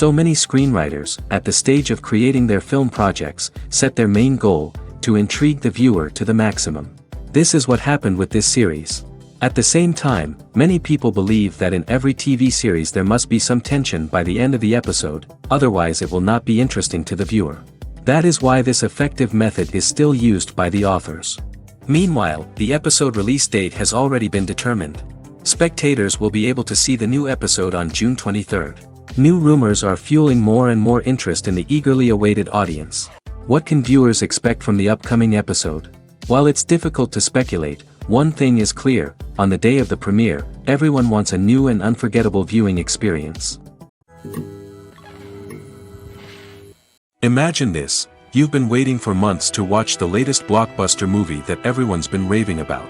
So many screenwriters, at the stage of creating their film projects, set their main goal, to intrigue the viewer to the maximum. This is what happened with this series. At the same time, many people believe that in every TV series there must be some tension by the end of the episode, otherwise it will not be interesting to the viewer. That is why this effective method is still used by the authors. Meanwhile, the episode release date has already been determined. Spectators will be able to see the new episode on June 23rd. New rumors are fueling more and more interest in the eagerly awaited audience. What can viewers expect from the upcoming episode? While it's difficult to speculate, one thing is clear: on the day of the premiere, everyone wants a new and unforgettable viewing experience. Imagine this: you've been waiting for months to watch the latest blockbuster movie that everyone's been raving about.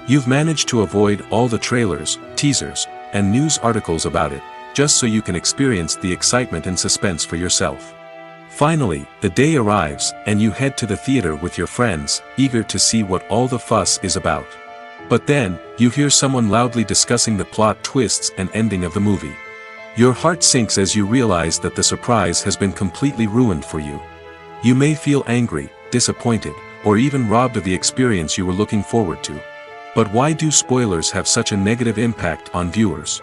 You've managed to avoid all the trailers, teasers, and news articles about it, just so you can experience the excitement and suspense for yourself. Finally, the day arrives, and you head to the theater with your friends, eager to see what all the fuss is about. But then, you hear someone loudly discussing the plot twists and ending of the movie. Your heart sinks as you realize that the surprise has been completely ruined for you. You may feel angry, disappointed, or even robbed of the experience you were looking forward to. But why do spoilers have such a negative impact on viewers?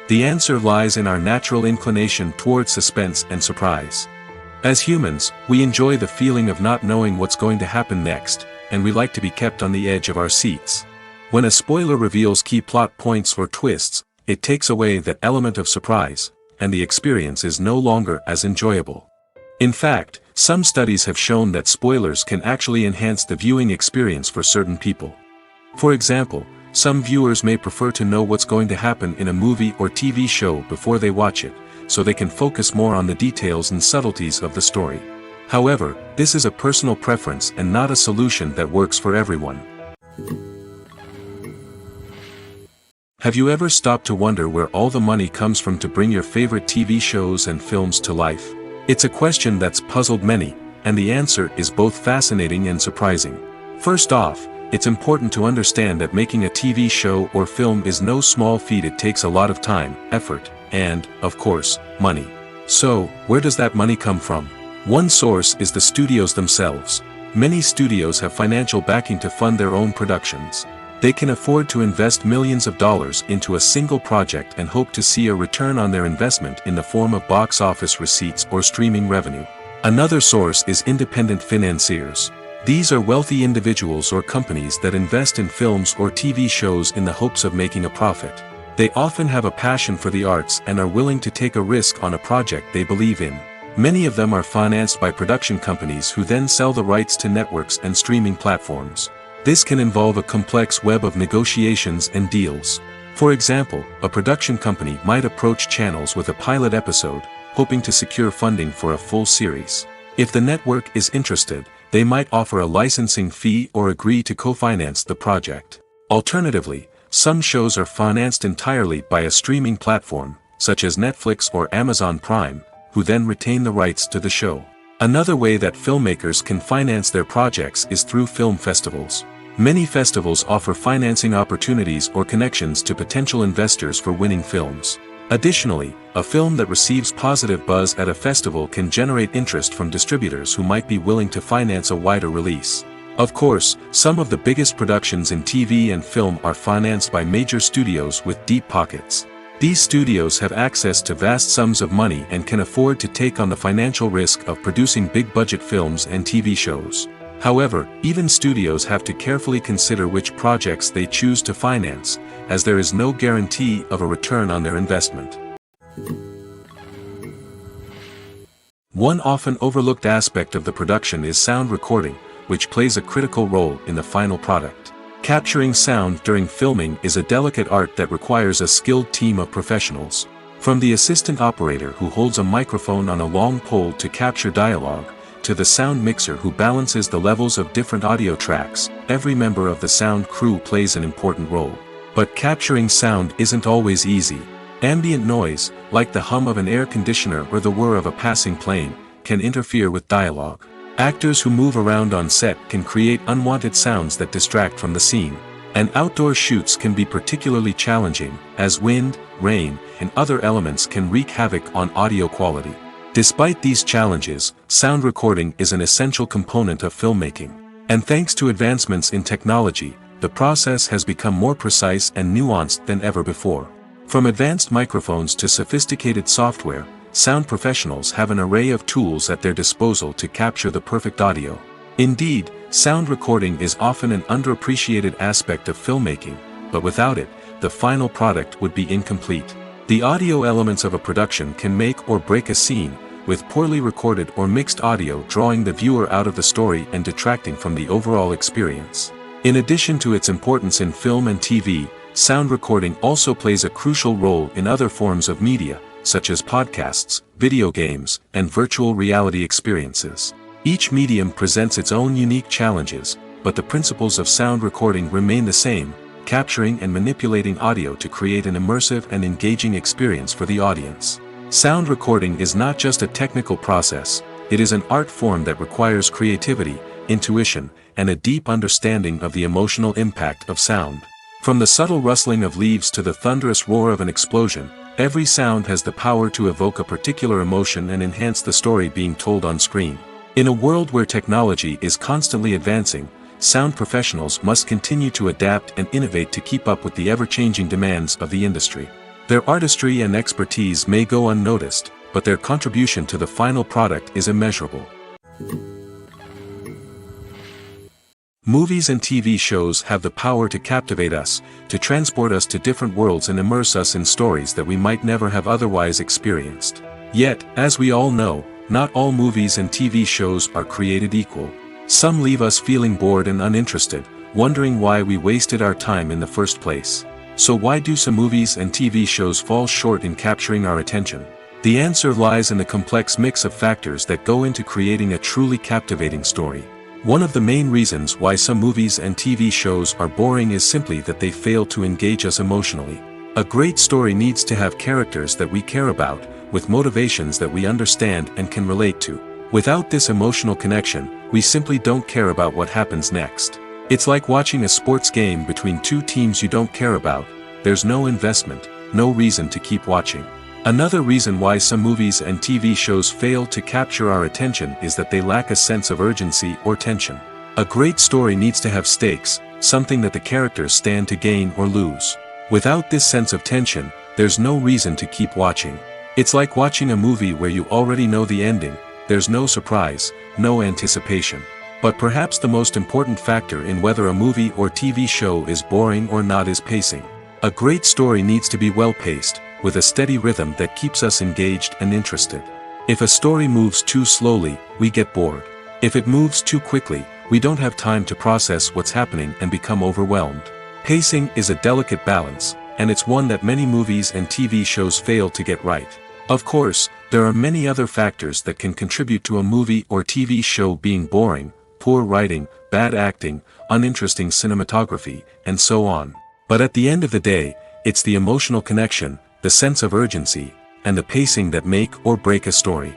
The answer lies in our natural inclination toward suspense and surprise. As humans, we enjoy the feeling of not knowing what's going to happen next, and we like to be kept on the edge of our seats. When a spoiler reveals key plot points or twists, it takes away that element of surprise, and the experience is no longer as enjoyable. In fact, some studies have shown that spoilers can actually enhance the viewing experience for certain people. For example, some viewers may prefer to know what's going to happen in a movie or TV show before they watch it, so they can focus more on the details and subtleties of the story. However, this is a personal preference and not a solution that works for everyone. Have you ever stopped to wonder where all the money comes from to bring your favorite TV shows and films to life? It's a question that's puzzled many, and the answer is both fascinating and surprising. First off, it's important to understand that making a TV show or film is no small feat. It takes a lot of time, effort, and, of course, money. So, where does that money come from? One source is the studios themselves. Many studios have financial backing to fund their own productions. They can afford to invest millions of dollars into a single project and hope to see a return on their investment in the form of box office receipts or streaming revenue. Another source is independent financiers. These are wealthy individuals or companies that invest in films or TV shows in the hopes of making a profit. They often have a passion for the arts and are willing to take a risk on a project they believe in. Many of them are financed by production companies who then sell the rights to networks and streaming platforms. This can involve a complex web of negotiations and deals. For example, a production company might approach channels with a pilot episode, hoping to secure funding for a full series. If the network is interested, they might offer a licensing fee or agree to co-finance the project. Alternatively, some shows are financed entirely by a streaming platform, such as Netflix or Amazon Prime, who then retain the rights to the show. Another way that filmmakers can finance their projects is through film festivals. Many festivals offer financing opportunities or connections to potential investors for winning films. Additionally, a film that receives positive buzz at a festival can generate interest from distributors who might be willing to finance a wider release. Of course, some of the biggest productions in TV and film are financed by major studios with deep pockets. These studios have access to vast sums of money and can afford to take on the financial risk of producing big-budget films and TV shows. However, even studios have to carefully consider which projects they choose to finance, as there is no guarantee of a return on their investment. One often overlooked aspect of the production is sound recording, which plays a critical role in the final product. Capturing sound during filming is a delicate art that requires a skilled team of professionals. From the assistant operator who holds a microphone on a long pole to capture dialogue, to the sound mixer who balances the levels of different audio tracks, every member of the sound crew plays an important role. But capturing sound isn't always easy. Ambient noise, like the hum of an air conditioner or the whir of a passing plane, can interfere with dialogue. Actors who move around on set can create unwanted sounds that distract from the scene. And outdoor shoots can be particularly challenging, as wind, rain, and other elements can wreak havoc on audio quality. Despite these challenges, sound recording is an essential component of filmmaking. And thanks to advancements in technology, the process has become more precise and nuanced than ever before. From advanced microphones to sophisticated software, sound professionals have an array of tools at their disposal to capture the perfect audio. Indeed, sound recording is often an underappreciated aspect of filmmaking, but without it, the final product would be incomplete. The audio elements of a production can make or break a scene, with poorly recorded or mixed audio drawing the viewer out of the story and detracting from the overall experience. In addition to its importance in film and TV, sound recording also plays a crucial role in other forms of media, such as podcasts, video games, and virtual reality experiences. Each medium presents its own unique challenges, but the principles of sound recording remain the same, capturing and manipulating audio to create an immersive and engaging experience for the audience. Sound recording is not just a technical process, it is an art form that requires creativity, intuition, and a deep understanding of the emotional impact of sound. From the subtle rustling of leaves to the thunderous roar of an explosion, every sound has the power to evoke a particular emotion and enhance the story being told on screen. In a world where technology is constantly advancing, sound professionals must continue to adapt and innovate to keep up with the ever-changing demands of the industry. Their artistry and expertise may go unnoticed, but their contribution to the final product is immeasurable. Movies and TV shows have the power to captivate us, to transport us to different worlds and immerse us in stories that we might never have otherwise experienced. Yet, as we all know, not all movies and TV shows are created equal. Some leave us feeling bored and uninterested, wondering why we wasted our time in the first place. So why do some movies and TV shows fall short in capturing our attention? The answer lies in the complex mix of factors that go into creating a truly captivating story. One of the main reasons why some movies and TV shows are boring is simply that they fail to engage us emotionally. A great story needs to have characters that we care about, with motivations that we understand and can relate to. Without this emotional connection, we simply don't care about what happens next. It's like watching a sports game between two teams you don't care about. There's no investment, no reason to keep watching. Another reason why some movies and TV shows fail to capture our attention is that they lack a sense of urgency or tension. A great story needs to have stakes, something that the characters stand to gain or lose. Without this sense of tension, there's no reason to keep watching. It's like watching a movie where you already know the ending, there's no surprise, no anticipation. But perhaps the most important factor in whether a movie or TV show is boring or not is pacing. A great story needs to be well-paced, with a steady rhythm that keeps us engaged and interested. If a story moves too slowly, we get bored. If it moves too quickly, we don't have time to process what's happening and become overwhelmed. Pacing is a delicate balance, and it's one that many movies and TV shows fail to get right. Of course, there are many other factors that can contribute to a movie or TV show being boring: poor writing, bad acting, uninteresting cinematography, and so on. But at the end of the day, it's the emotional connection, the sense of urgency, and the pacing that make or break a story.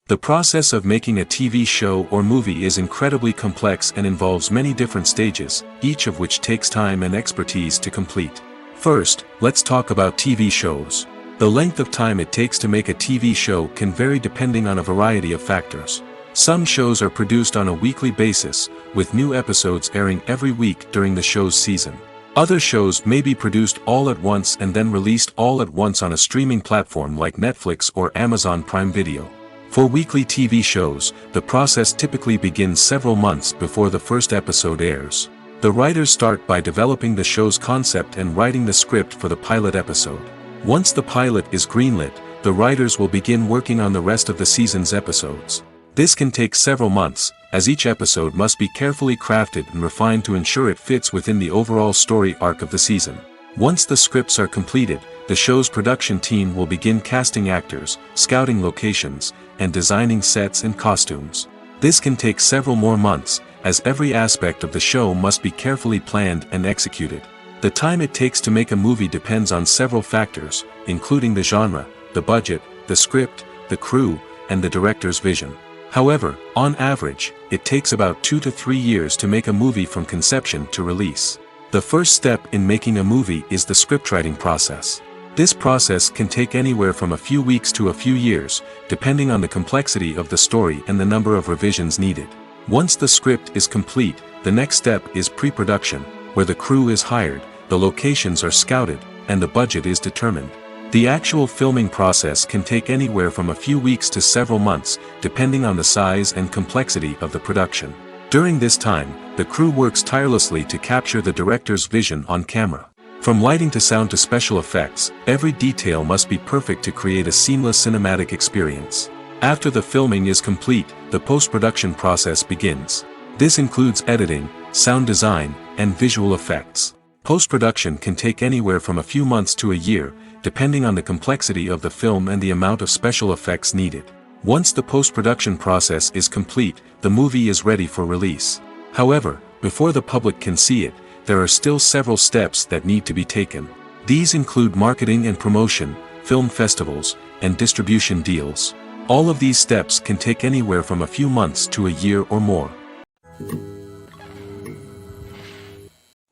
The process of making a TV show or movie is incredibly complex and involves many different stages, each of which takes time and expertise to complete. First, let's talk about TV shows. The length of time it takes to make a TV show can vary depending on a variety of factors. Some shows are produced on a weekly basis, with new episodes airing every week during the show's season. Other shows may be produced all at once and then released all at once on a streaming platform like Netflix or Amazon Prime Video. For weekly TV shows, the process typically begins several months before the first episode airs. The writers start by developing the show's concept and writing the script for the pilot episode. Once the pilot is greenlit, the writers will begin working on the rest of the season's episodes. This can take several months, as each episode must be carefully crafted and refined to ensure it fits within the overall story arc of the season. Once the scripts are completed, the show's production team will begin casting actors, scouting locations, and designing sets and costumes. This can take several more months, as every aspect of the show must be carefully planned and executed. The time it takes to make a movie depends on several factors, including the genre, the budget, the script, the crew, and the director's vision. However, on average, it takes about 2 to 3 years to make a movie from conception to release. The first step in making a movie is the scriptwriting process. This process can take anywhere from a few weeks to a few years, depending on the complexity of the story and the number of revisions needed. Once the script is complete, the next step is pre-production, where the crew is hired, the locations are scouted, and the budget is determined. The actual filming process can take anywhere from a few weeks to several months, depending on the size and complexity of the production. During this time, the crew works tirelessly to capture the director's vision on camera. From lighting to sound to special effects, every detail must be perfect to create a seamless cinematic experience. After the filming is complete, the post-production process begins. This includes editing, sound design, and visual effects. Post-production can take anywhere from a few months to a year, depending on the complexity of the film and the amount of special effects needed. Once the post-production process is complete, the movie is ready for release. However, before the public can see it, there are still several steps that need to be taken. These include marketing and promotion, film festivals, and distribution deals. All of these steps can take anywhere from a few months to a year or more.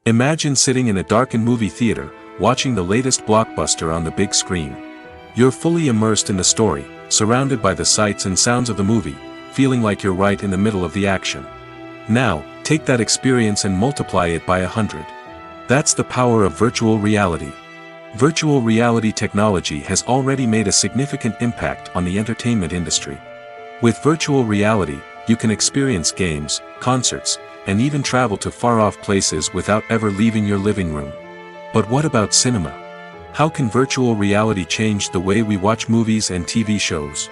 Imagine sitting in a darkened movie theater, watching the latest blockbuster on the big screen. You're fully immersed in the story, surrounded by the sights and sounds of the movie, feeling like you're right in the middle of the action. Now, take that experience and multiply it by 100. That's the power of virtual reality. Virtual reality technology has already made a significant impact on the entertainment industry. With virtual reality, you can experience games, concerts, and even travel to far-off places without ever leaving your living room. But what about cinema? How can virtual reality change the way we watch movies and TV shows?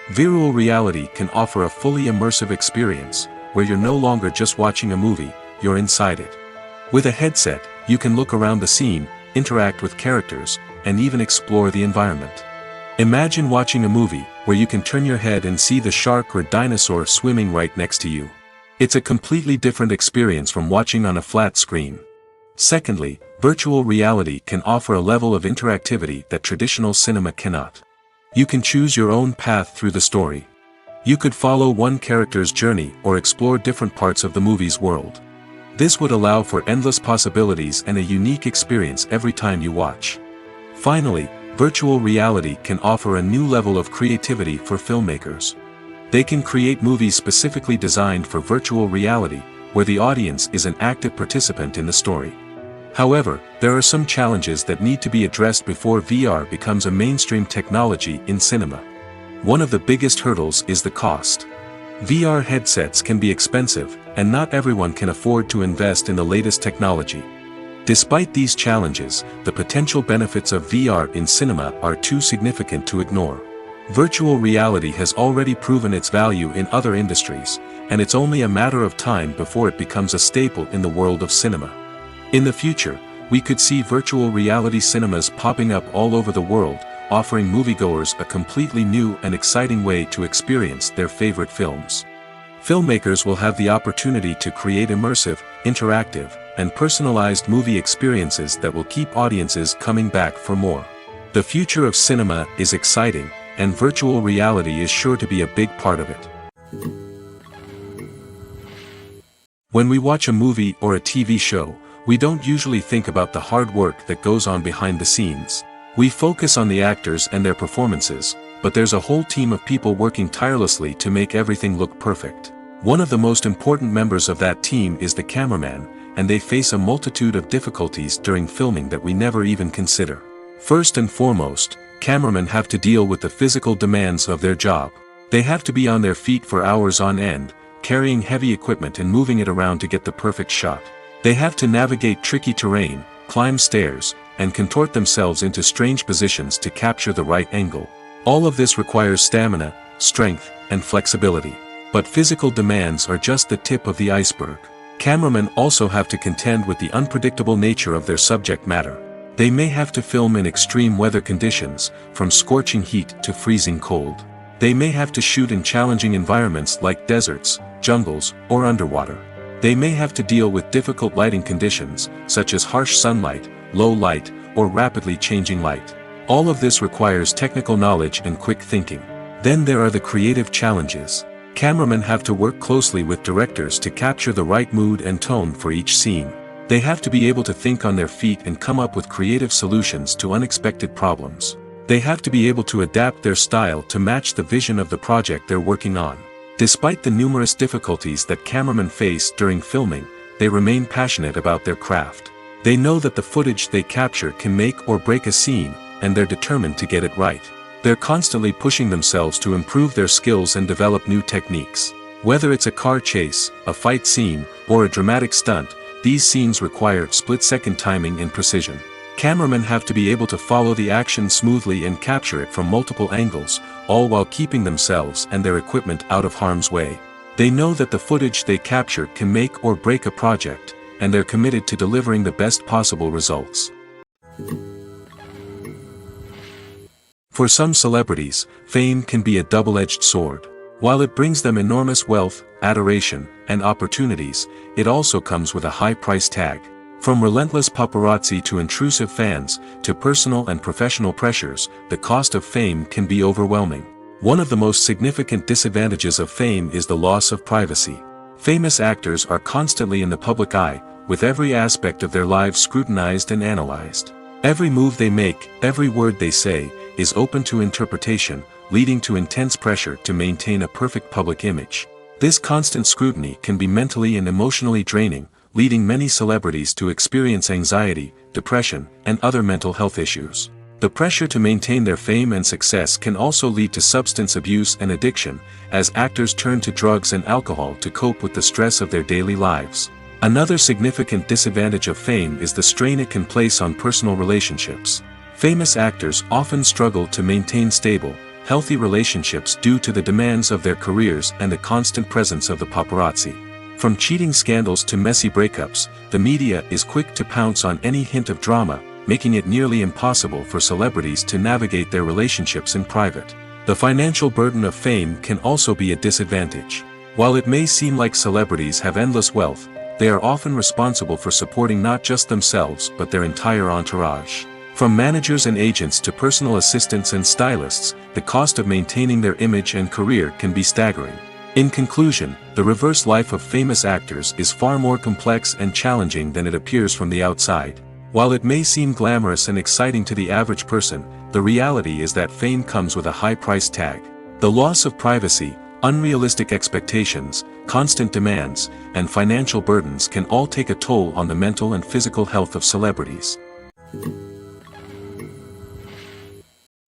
Virtual reality can offer a fully immersive experience, where you're no longer just watching a movie, you're inside it. With a headset, you can look around the scene, interact with characters, and even explore the environment. Imagine watching a movie, where you can turn your head and see the shark or dinosaur swimming right next to you. It's a completely different experience from watching on a flat screen. Secondly, virtual reality can offer a level of interactivity that traditional cinema cannot. You can choose your own path through the story. You could follow one character's journey or explore different parts of the movie's world. This would allow for endless possibilities and a unique experience every time you watch. Finally, virtual reality can offer a new level of creativity for filmmakers. They can create movies specifically designed for virtual reality, where the audience is an active participant in the story. However, there are some challenges that need to be addressed before VR becomes a mainstream technology in cinema. One of the biggest hurdles is the cost. VR headsets can be expensive, and not everyone can afford to invest in the latest technology. Despite these challenges, the potential benefits of VR in cinema are too significant to ignore. Virtual reality has already proven its value in other industries, and it's only a matter of time before it becomes a staple in the world of cinema. In the future, we could see virtual reality cinemas popping up all over the world, offering moviegoers a completely new and exciting way to experience their favorite films. Filmmakers will have the opportunity to create immersive, interactive, and personalized movie experiences that will keep audiences coming back for more. The future of cinema is exciting, and virtual reality is sure to be a big part of it. When we watch a movie or a TV show, we don't usually think about the hard work that goes on behind the scenes. We focus on the actors and their performances, but there's a whole team of people working tirelessly to make everything look perfect. One of the most important members of that team is the cameraman, and they face a multitude of difficulties during filming that we never even consider. First and foremost, cameramen have to deal with the physical demands of their job. They have to be on their feet for hours on end, carrying heavy equipment and moving it around to get the perfect shot. They have to navigate tricky terrain, climb stairs, and contort themselves into strange positions to capture the right angle. All of this requires stamina, strength, and flexibility. But physical demands are just the tip of the iceberg. Cameramen also have to contend with the unpredictable nature of their subject matter. They may have to film in extreme weather conditions, from scorching heat to freezing cold. They may have to shoot in challenging environments like deserts, jungles, or underwater. They may have to deal with difficult lighting conditions, such as harsh sunlight, low light, or rapidly changing light. All of this requires technical knowledge and quick thinking. Then there are the creative challenges. Cameramen have to work closely with directors to capture the right mood and tone for each scene. They have to be able to think on their feet and come up with creative solutions to unexpected problems. They have to be able to adapt their style to match the vision of the project they're working on. Despite the numerous difficulties that cameramen face during filming, they remain passionate about their craft. They know that the footage they capture can make or break a scene, and they're determined to get it right. They're constantly pushing themselves to improve their skills and develop new techniques. Whether it's a car chase, a fight scene, or a dramatic stunt, these scenes require split-second timing and precision. Cameramen have to be able to follow the action smoothly and capture it from multiple angles, all while keeping themselves and their equipment out of harm's way. They know that the footage they capture can make or break a project, and they're committed to delivering the best possible results. For some celebrities, fame can be a double-edged sword. While it brings them enormous wealth, adoration, and opportunities, it also comes with a high price tag. From relentless paparazzi to intrusive fans, to personal and professional pressures, the cost of fame can be overwhelming. One of the most significant disadvantages of fame is the loss of privacy. Famous actors are constantly in the public eye, with every aspect of their lives scrutinized and analyzed. Every move they make, every word they say, is open to interpretation, leading to intense pressure to maintain a perfect public image. This constant scrutiny can be mentally and emotionally draining, leading many celebrities to experience anxiety, depression, and other mental health issues. The pressure to maintain their fame and success can also lead to substance abuse and addiction, as actors turn to drugs and alcohol to cope with the stress of their daily lives. Another significant disadvantage of fame is the strain it can place on personal relationships. Famous actors often struggle to maintain stable, healthy relationships due to the demands of their careers and the constant presence of the paparazzi. From cheating scandals to messy breakups, the media is quick to pounce on any hint of drama, making it nearly impossible for celebrities to navigate their relationships in private. The financial burden of fame can also be a disadvantage. While it may seem like celebrities have endless wealth, they are often responsible for supporting not just themselves but their entire entourage. From managers and agents to personal assistants and stylists, the cost of maintaining their image and career can be staggering. In conclusion, the reverse life of famous actors is far more complex and challenging than it appears from the outside. While it may seem glamorous and exciting to the average person, the reality is that fame comes with a high price tag. The loss of privacy, unrealistic expectations, constant demands, and financial burdens can all take a toll on the mental and physical health of celebrities.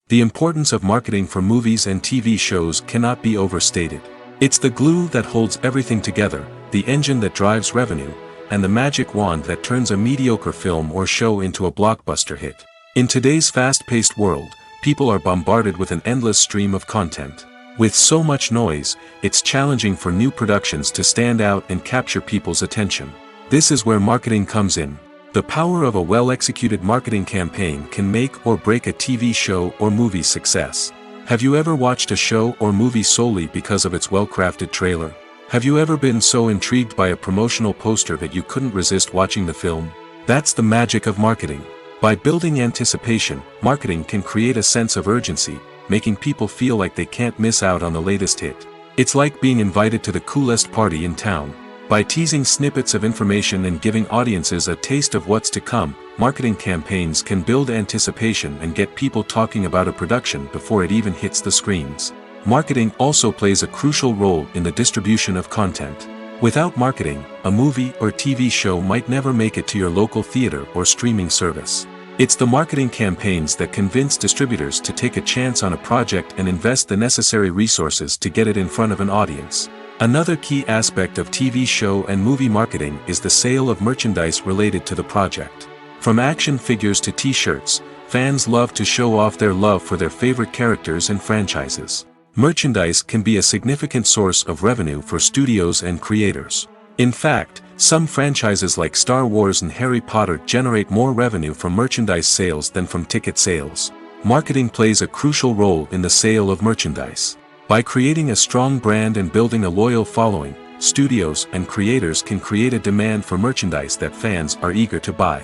The importance of marketing for movies and TV shows cannot be overstated. It's the glue that holds everything together, the engine that drives revenue, and the magic wand that turns a mediocre film or show into a blockbuster hit. In today's fast-paced world, people are bombarded with an endless stream of content. With so much noise, it's challenging for new productions to stand out and capture people's attention. This is where marketing comes in. The power of a well-executed marketing campaign can make or break a TV show or movie's success. Have you ever watched a show or movie solely because of its well-crafted trailer? Have you ever been so intrigued by a promotional poster that you couldn't resist watching the film? That's the magic of marketing. By building anticipation, marketing can create a sense of urgency, making people feel like they can't miss out on the latest hit. It's like being invited to the coolest party in town. By teasing snippets of information and giving audiences a taste of what's to come, marketing campaigns can build anticipation and get people talking about a production before it even hits the screens. Marketing also plays a crucial role in the distribution of content. Without marketing, a movie or TV show might never make it to your local theater or streaming service. It's the marketing campaigns that convince distributors to take a chance on a project and invest the necessary resources to get it in front of an audience. Another key aspect of TV show and movie marketing is the sale of merchandise related to the project. From action figures to t-shirts, fans love to show off their love for their favorite characters and franchises. Merchandise can be a significant source of revenue for studios and creators. In fact, some franchises like Star Wars and Harry Potter generate more revenue from merchandise sales than from ticket sales. Marketing plays a crucial role in the sale of merchandise. By creating a strong brand and building a loyal following, studios and creators can create a demand for merchandise that fans are eager to buy.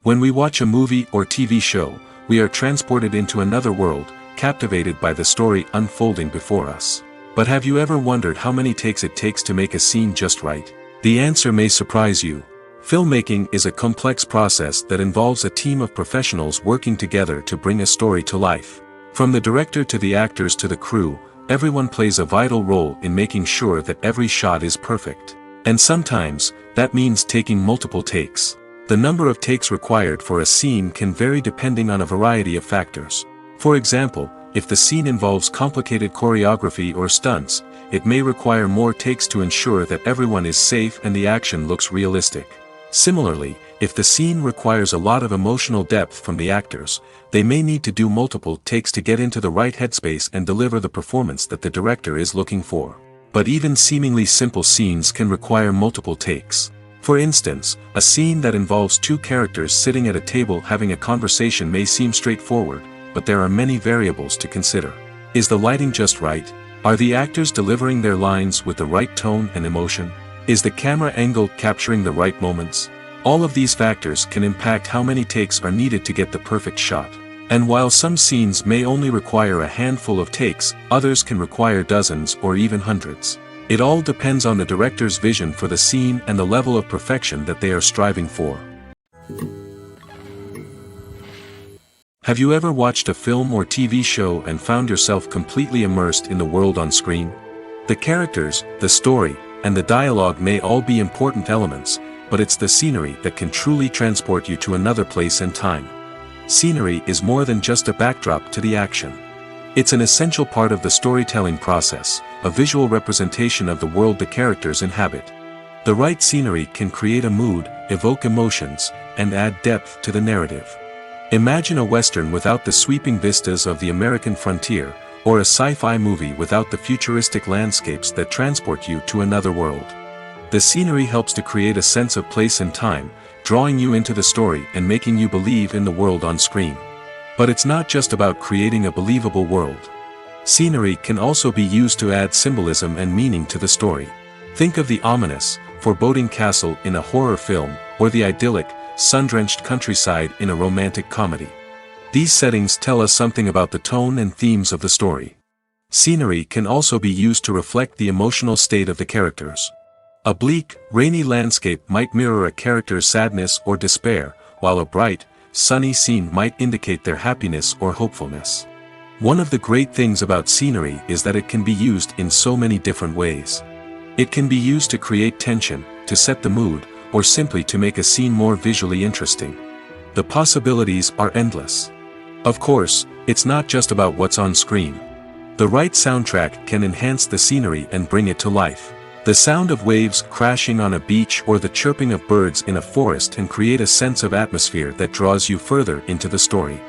When we watch a movie or TV show, we are transported into another world, captivated by the story unfolding before us. But have you ever wondered how many takes it takes to make a scene just right? The answer may surprise you. Filmmaking is a complex process that involves a team of professionals working together to bring a story to life. From the director to the actors to the crew, everyone plays a vital role in making sure that every shot is perfect. And sometimes, that means taking multiple takes. The number of takes required for a scene can vary depending on a variety of factors. For example, if the scene involves complicated choreography or stunts, it may require more takes to ensure that everyone is safe and the action looks realistic. Similarly, if the scene requires a lot of emotional depth from the actors, they may need to do multiple takes to get into the right headspace and deliver the performance that the director is looking for. But even seemingly simple scenes can require multiple takes. For instance, a scene that involves two characters sitting at a table having a conversation may seem straightforward, but there are many variables to consider. Is the lighting just right? Are the actors delivering their lines with the right tone and emotion? Is the camera angle capturing the right moments? All of these factors can impact how many takes are needed to get the perfect shot. And while some scenes may only require a handful of takes, others can require dozens or even hundreds. It all depends on the director's vision for the scene and the level of perfection that they are striving for. Have you ever watched a film or TV show and found yourself completely immersed in the world on screen? The characters, the story, and the dialogue may all be important elements, but it's the scenery that can truly transport you to another place and time. Scenery is more than just a backdrop to the action. It's an essential part of the storytelling process, a visual representation of the world the characters inhabit. The right scenery can create a mood, evoke emotions, and add depth to the narrative. Imagine a Western without the sweeping vistas of the American frontier, or a sci-fi movie without the futuristic landscapes that transport you to another world. The scenery helps to create a sense of place and time, drawing you into the story and making you believe in the world on screen. But it's not just about creating a believable world. Scenery can also be used to add symbolism and meaning to the story. Think of the ominous, foreboding castle in a horror film, or the idyllic, sun-drenched countryside in a romantic comedy. These settings tell us something about the tone and themes of the story. Scenery can also be used to reflect the emotional state of the characters. A bleak, rainy landscape might mirror a character's sadness or despair, while a bright, sunny scene might indicate their happiness or hopefulness. One of the great things about scenery is that it can be used in so many different ways. It can be used to create tension, to set the mood, or simply to make a scene more visually interesting. The possibilities are endless. Of course, it's not just about what's on screen. The right soundtrack can enhance the scenery and bring it to life. The sound of waves crashing on a beach or the chirping of birds in a forest can create a sense of atmosphere that draws you further into the story.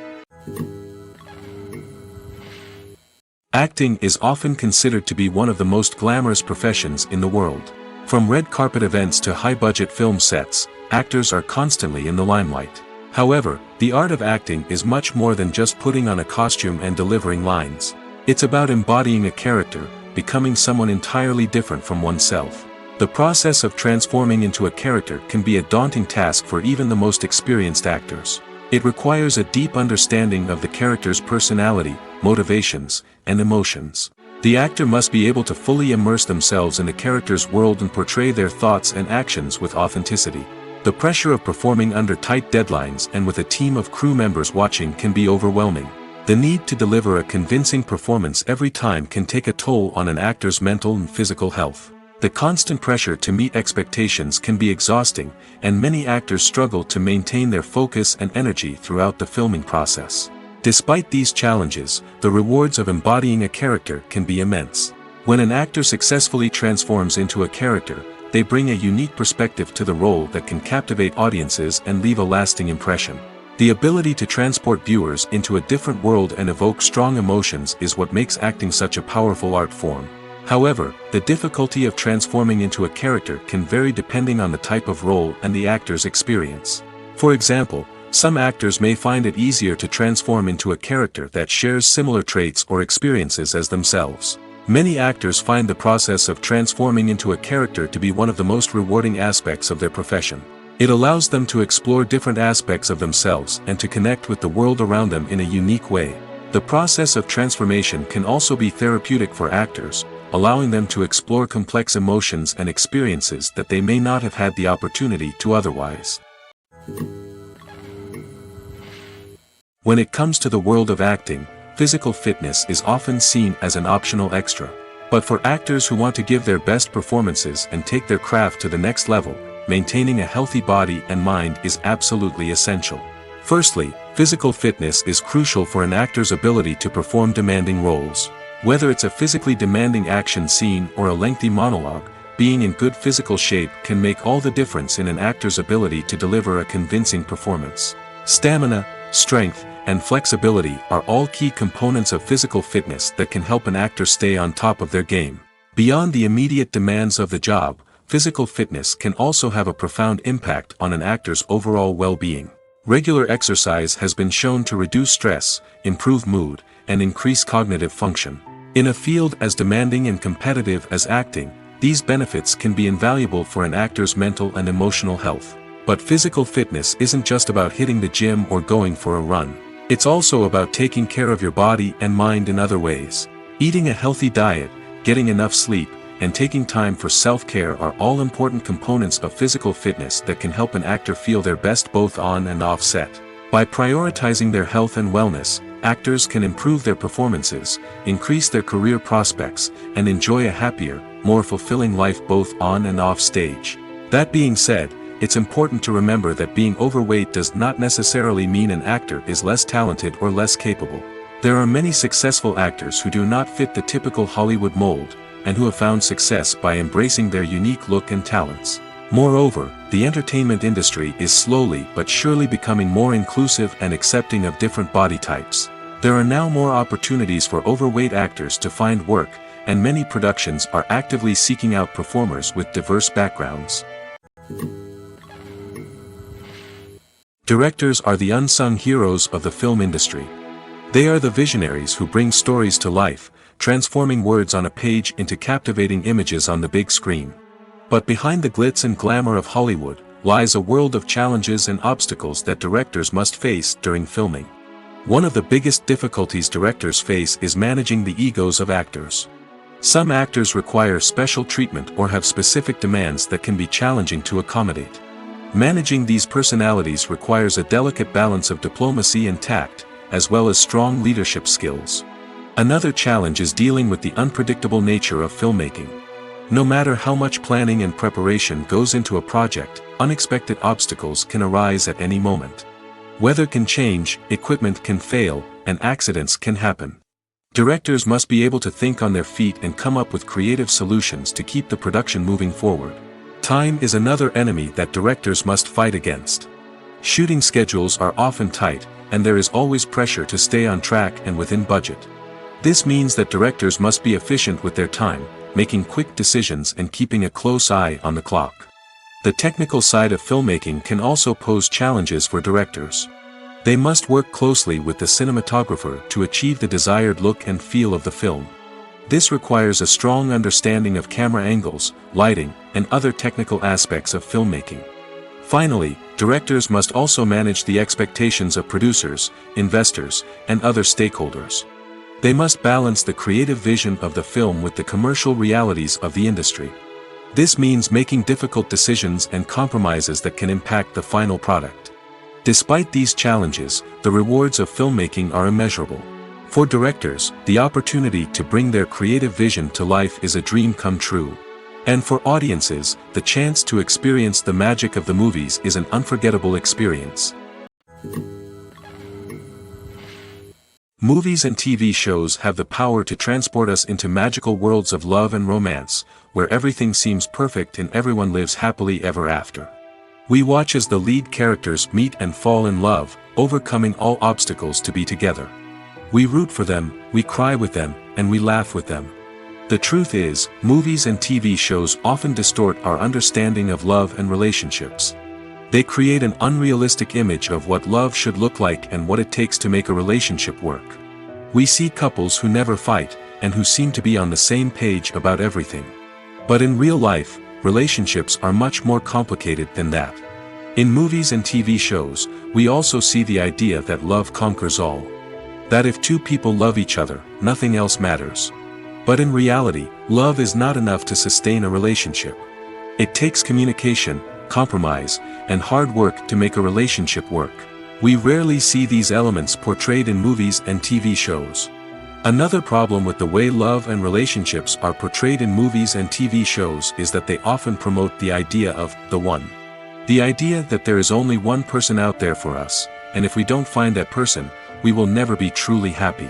Acting is often considered to be one of the most glamorous professions in the world. From red carpet events to high-budget film sets, actors are constantly in the limelight. However, the art of acting is much more than just putting on a costume and delivering lines. It's about embodying a character, becoming someone entirely different from oneself. The process of transforming into a character can be a daunting task for even the most experienced actors. It requires a deep understanding of the character's personality, motivations, and emotions. The actor must be able to fully immerse themselves in the character's world and portray their thoughts and actions with authenticity. The pressure of performing under tight deadlines and with a team of crew members watching can be overwhelming. The need to deliver a convincing performance every time can take a toll on an actor's mental and physical health. The constant pressure to meet expectations can be exhausting, and many actors struggle to maintain their focus and energy throughout the filming process. Despite these challenges, the rewards of embodying a character can be immense. When an actor successfully transforms into a character, they bring a unique perspective to the role that can captivate audiences and leave a lasting impression. The ability to transport viewers into a different world and evoke strong emotions is what makes acting such a powerful art form. However, the difficulty of transforming into a character can vary depending on the type of role and the actor's experience. For example, some actors may find it easier to transform into a character that shares similar traits or experiences as themselves. Many actors find the process of transforming into a character to be one of the most rewarding aspects of their profession. It allows them to explore different aspects of themselves and to connect with the world around them in a unique way. The process of transformation can also be therapeutic for actors, allowing them to explore complex emotions and experiences that they may not have had the opportunity to otherwise. When it comes to the world of acting, physical fitness is often seen as an optional extra. But for actors who want to give their best performances and take their craft to the next level, maintaining a healthy body and mind is absolutely essential. Firstly, physical fitness is crucial for an actor's ability to perform demanding roles. Whether it's a physically demanding action scene or a lengthy monologue, being in good physical shape can make all the difference in an actor's ability to deliver a convincing performance. Stamina, strength, and flexibility are all key components of physical fitness that can help an actor stay on top of their game. Beyond the immediate demands of the job, physical fitness can also have a profound impact on an actor's overall well-being. Regular exercise has been shown to reduce stress, improve mood, and increase cognitive function. In a field as demanding and competitive as acting, these benefits can be invaluable for an actor's mental and emotional health. But physical fitness isn't just about hitting the gym or going for a run. It's also about taking care of your body and mind in other ways. Eating a healthy diet, getting enough sleep, and taking time for self-care are all important components of physical fitness that can help an actor feel their best both on and off set. By prioritizing their health and wellness, actors can improve their performances, increase their career prospects, and enjoy a happier, more fulfilling life both on and off stage. That being said, it's important to remember that being overweight does not necessarily mean an actor is less talented or less capable. There are many successful actors who do not fit the typical Hollywood mold, and who have found success by embracing their unique look and talents. Moreover, the entertainment industry is slowly but surely becoming more inclusive and accepting of different body types. There are now more opportunities for overweight actors to find work, and many productions are actively seeking out performers with diverse backgrounds. Directors are the unsung heroes of the film industry. They are the visionaries who bring stories to life, transforming words on a page into captivating images on the big screen. But behind the glitz and glamour of Hollywood, lies a world of challenges and obstacles that directors must face during filming. One of the biggest difficulties directors face is managing the egos of actors. Some actors require special treatment or have specific demands that can be challenging to accommodate. Managing these personalities requires a delicate balance of diplomacy and tact, as well as strong leadership skills. Another challenge is dealing with the unpredictable nature of filmmaking. No matter how much planning and preparation goes into a project, unexpected obstacles can arise at any moment. Weather can change, equipment can fail, and accidents can happen. Directors must be able to think on their feet and come up with creative solutions to keep the production moving forward. Time is another enemy that directors must fight against. Shooting schedules are often tight, and there is always pressure to stay on track and within budget. This means that directors must be efficient with their time, making quick decisions and keeping a close eye on the clock. The technical side of filmmaking can also pose challenges for directors. They must work closely with the cinematographer to achieve the desired look and feel of the film. This requires a strong understanding of camera angles, lighting, and other technical aspects of filmmaking. Finally, directors must also manage the expectations of producers, investors, and other stakeholders. They must balance the creative vision of the film with the commercial realities of the industry. This means making difficult decisions and compromises that can impact the final product. Despite these challenges, the rewards of filmmaking are immeasurable. For directors, the opportunity to bring their creative vision to life is a dream come true. And for audiences, the chance to experience the magic of the movies is an unforgettable experience. Movies and TV shows have the power to transport us into magical worlds of love and romance, where everything seems perfect and everyone lives happily ever after. We watch as the lead characters meet and fall in love, overcoming all obstacles to be together. We root for them, we cry with them, and we laugh with them. The truth is, movies and TV shows often distort our understanding of love and relationships. They create an unrealistic image of what love should look like and what it takes to make a relationship work. We see couples who never fight, and who seem to be on the same page about everything. But in real life, relationships are much more complicated than that. In movies and TV shows, we also see the idea that love conquers all. That if two people love each other, nothing else matters. But in reality, love is not enough to sustain a relationship. It takes communication, compromise, and hard work to make a relationship work. We rarely see these elements portrayed in movies and TV shows. Another problem with the way love and relationships are portrayed in movies and TV shows is that they often promote the idea of the one. The idea that there is only one person out there for us, and if we don't find that person, we will never be truly happy.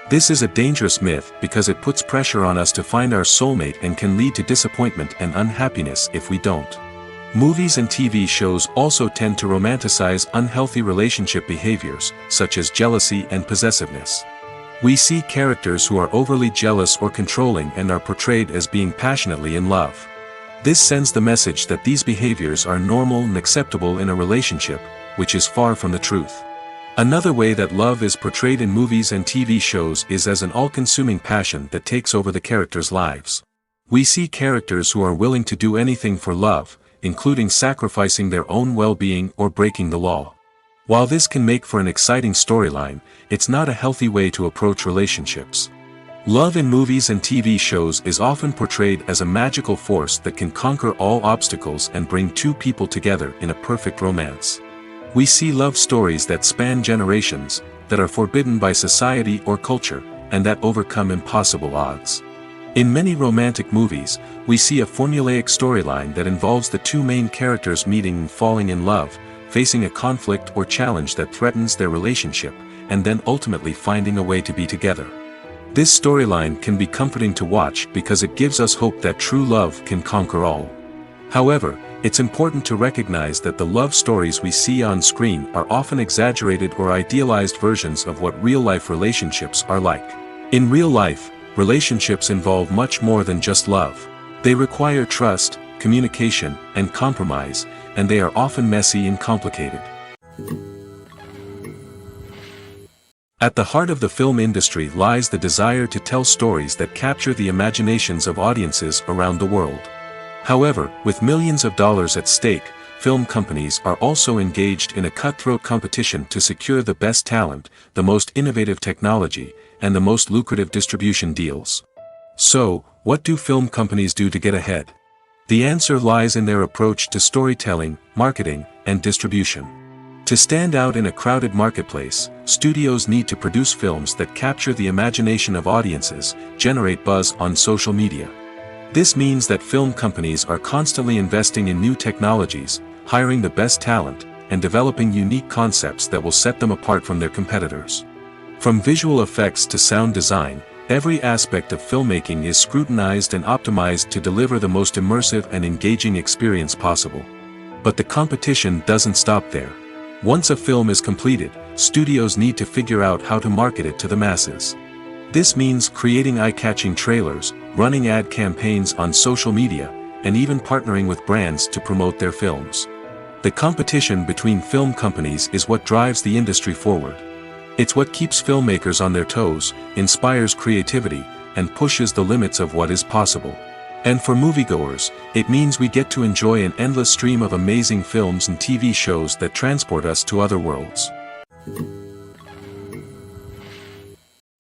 This is a dangerous myth because it puts pressure on us to find our soulmate and can lead to disappointment and unhappiness if we don't. Movies and TV shows also tend to romanticize unhealthy relationship behaviors, such as jealousy and possessiveness. We see characters who are overly jealous or controlling and are portrayed as being passionately in love. This sends the message that these behaviors are normal and acceptable in a relationship, which is far from the truth. Another way that love is portrayed in movies and TV shows is as an all-consuming passion that takes over the characters' lives. We see characters who are willing to do anything for love, including sacrificing their own well-being or breaking the law. While this can make for an exciting storyline, it's not a healthy way to approach relationships. Love in movies and TV shows is often portrayed as a magical force that can conquer all obstacles and bring two people together in a perfect romance. We see love stories that span generations, that are forbidden by society or culture, and that overcome impossible odds. In many romantic movies, we see a formulaic storyline that involves the two main characters meeting and falling in love, facing a conflict or challenge that threatens their relationship, and then ultimately finding a way to be together. This storyline can be comforting to watch because it gives us hope that true love can conquer all. However, it's important to recognize that the love stories we see on screen are often exaggerated or idealized versions of what real-life relationships are like. In real life, relationships involve much more than just love. They require trust, communication, and compromise, and they are often messy and complicated. At the heart of the film industry lies the desire to tell stories that capture the imaginations of audiences around the world. However, with millions of dollars at stake, film companies are also engaged in a cutthroat competition to secure the best talent, the most innovative technology, and the most lucrative distribution deals. So, what do film companies do to get ahead? The answer lies in their approach to storytelling, marketing, and distribution. To stand out in a crowded marketplace, studios need to produce films that capture the imagination of audiences, generate buzz on social media. This means that film companies are constantly investing in new technologies, hiring the best talent, and developing unique concepts that will set them apart from their competitors. From visual effects to sound design, every aspect of filmmaking is scrutinized and optimized to deliver the most immersive and engaging experience possible. But the competition doesn't stop there. Once a film is completed, studios need to figure out how to market it to the masses. This means creating eye-catching trailers, running ad campaigns on social media, and even partnering with brands to promote their films. The competition between film companies is what drives the industry forward. It's what keeps filmmakers on their toes, inspires creativity, and pushes the limits of what is possible. And for moviegoers, it means we get to enjoy an endless stream of amazing films and TV shows that transport us to other worlds.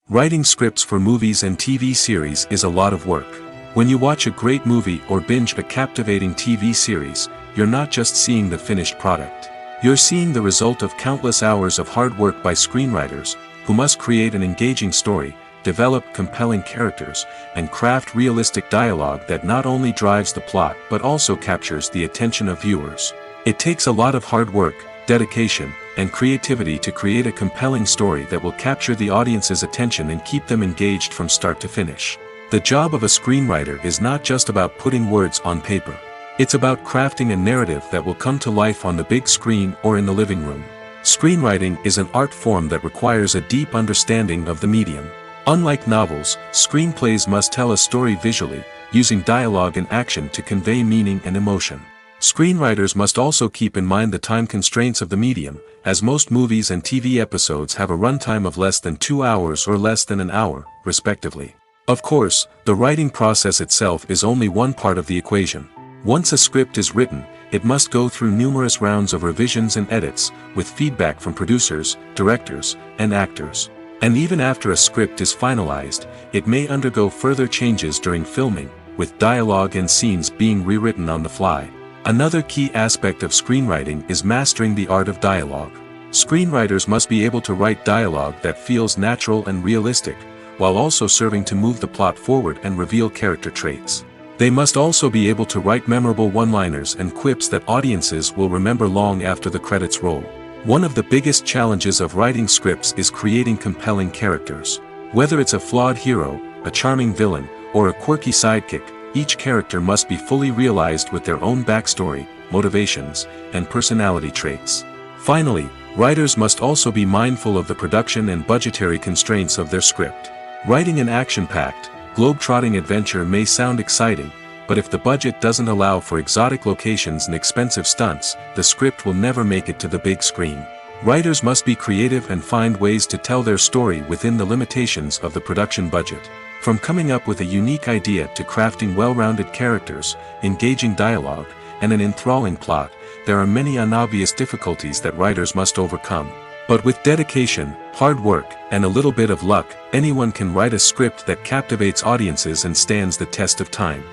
Writing scripts for movies and TV series is a lot of work. When you watch a great movie or binge a captivating TV series, you're not just seeing the finished product. You're seeing the result of countless hours of hard work by screenwriters, who must create an engaging story, develop compelling characters, and craft realistic dialogue that not only drives the plot but also captures the attention of viewers. It takes a lot of hard work, dedication, and creativity to create a compelling story that will capture the audience's attention and keep them engaged from start to finish. The job of a screenwriter is not just about putting words on paper. It's about crafting a narrative that will come to life on the big screen or in the living room. Screenwriting is an art form that requires a deep understanding of the medium. Unlike novels, screenplays must tell a story visually, using dialogue and action to convey meaning and emotion. Screenwriters must also keep in mind the time constraints of the medium, as most movies and TV episodes have a runtime of less than 2 hours or less than an hour, respectively. Of course, the writing process itself is only one part of the equation. Once a script is written, it must go through numerous rounds of revisions and edits, with feedback from producers, directors, and actors. And even after a script is finalized, it may undergo further changes during filming, with dialogue and scenes being rewritten on the fly. Another key aspect of screenwriting is mastering the art of dialogue. Screenwriters must be able to write dialogue that feels natural and realistic, while also serving to move the plot forward and reveal character traits. They must also be able to write memorable one-liners and quips that audiences will remember long after the credits roll. One of the biggest challenges of writing scripts is creating compelling characters. Whether it's a flawed hero, a charming villain, or a quirky sidekick, each character must be fully realized with their own backstory, motivations, and personality traits. Finally, writers must also be mindful of the production and budgetary constraints of their script. Writing an action-packed, globe-trotting adventure may sound exciting, but if the budget doesn't allow for exotic locations and expensive stunts, the script will never make it to the big screen. Writers must be creative and find ways to tell their story within the limitations of the production budget. From coming up with a unique idea to crafting well-rounded characters, engaging dialogue, and an enthralling plot, there are many unobvious difficulties that writers must overcome. But with dedication, hard work, and a little bit of luck, anyone can write a script that captivates audiences and stands the test of time.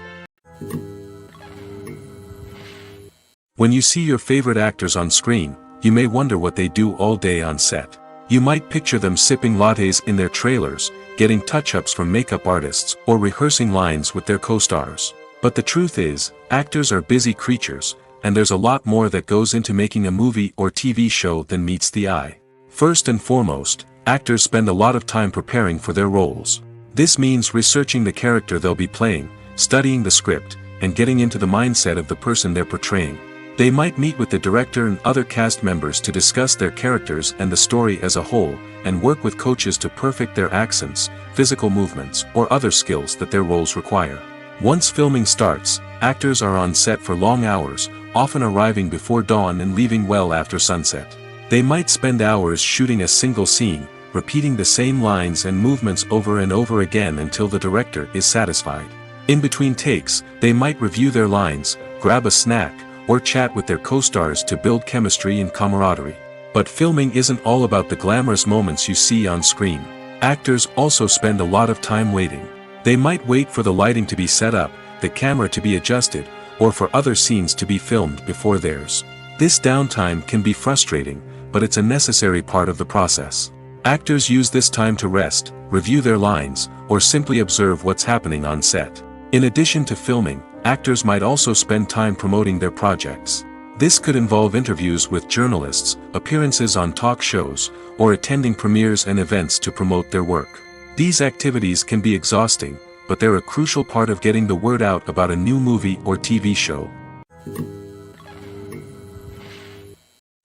When you see your favorite actors on screen, you may wonder what they do all day on set. You might picture them sipping lattes in their trailers, getting touch-ups from makeup artists, or rehearsing lines with their co-stars. But the truth is, actors are busy creatures, and there's a lot more that goes into making a movie or TV show than meets the eye. First and foremost, actors spend a lot of time preparing for their roles. This means researching the character they'll be playing, studying the script, and getting into the mindset of the person they're portraying. They might meet with the director and other cast members to discuss their characters and the story as a whole, and work with coaches to perfect their accents, physical movements, or other skills that their roles require. Once filming starts, actors are on set for long hours, often arriving before dawn and leaving well after sunset. They might spend hours shooting a single scene, repeating the same lines and movements over and over again until the director is satisfied. In between takes, they might review their lines, grab a snack, or chat with their co-stars to build chemistry and camaraderie. But filming isn't all about the glamorous moments you see on screen. Actors also spend a lot of time waiting. They might wait for the lighting to be set up, the camera to be adjusted, or for other scenes to be filmed before theirs. This downtime can be frustrating, but it's a necessary part of the process. Actors use this time to rest, review their lines, or simply observe what's happening on set. In addition to filming, actors might also spend time promoting their projects. This could involve interviews with journalists, appearances on talk shows, or attending premieres and events to promote their work. These activities can be exhausting, but they're a crucial part of getting the word out about a new movie or TV show.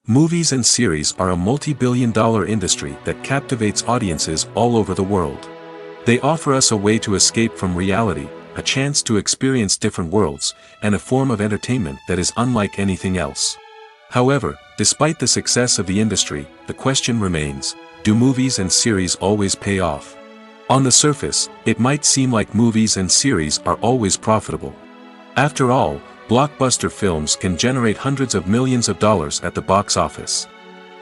Movies and series are a multi-billion-dollar industry that captivates audiences all over the world. They offer us a way to escape from reality, a chance to experience different worlds, and a form of entertainment that is unlike anything else. However, despite the success of the industry, the question remains, do movies and series always pay off? On the surface, it might seem like movies and series are always profitable. After all, blockbuster films can generate hundreds of millions of dollars at the box office.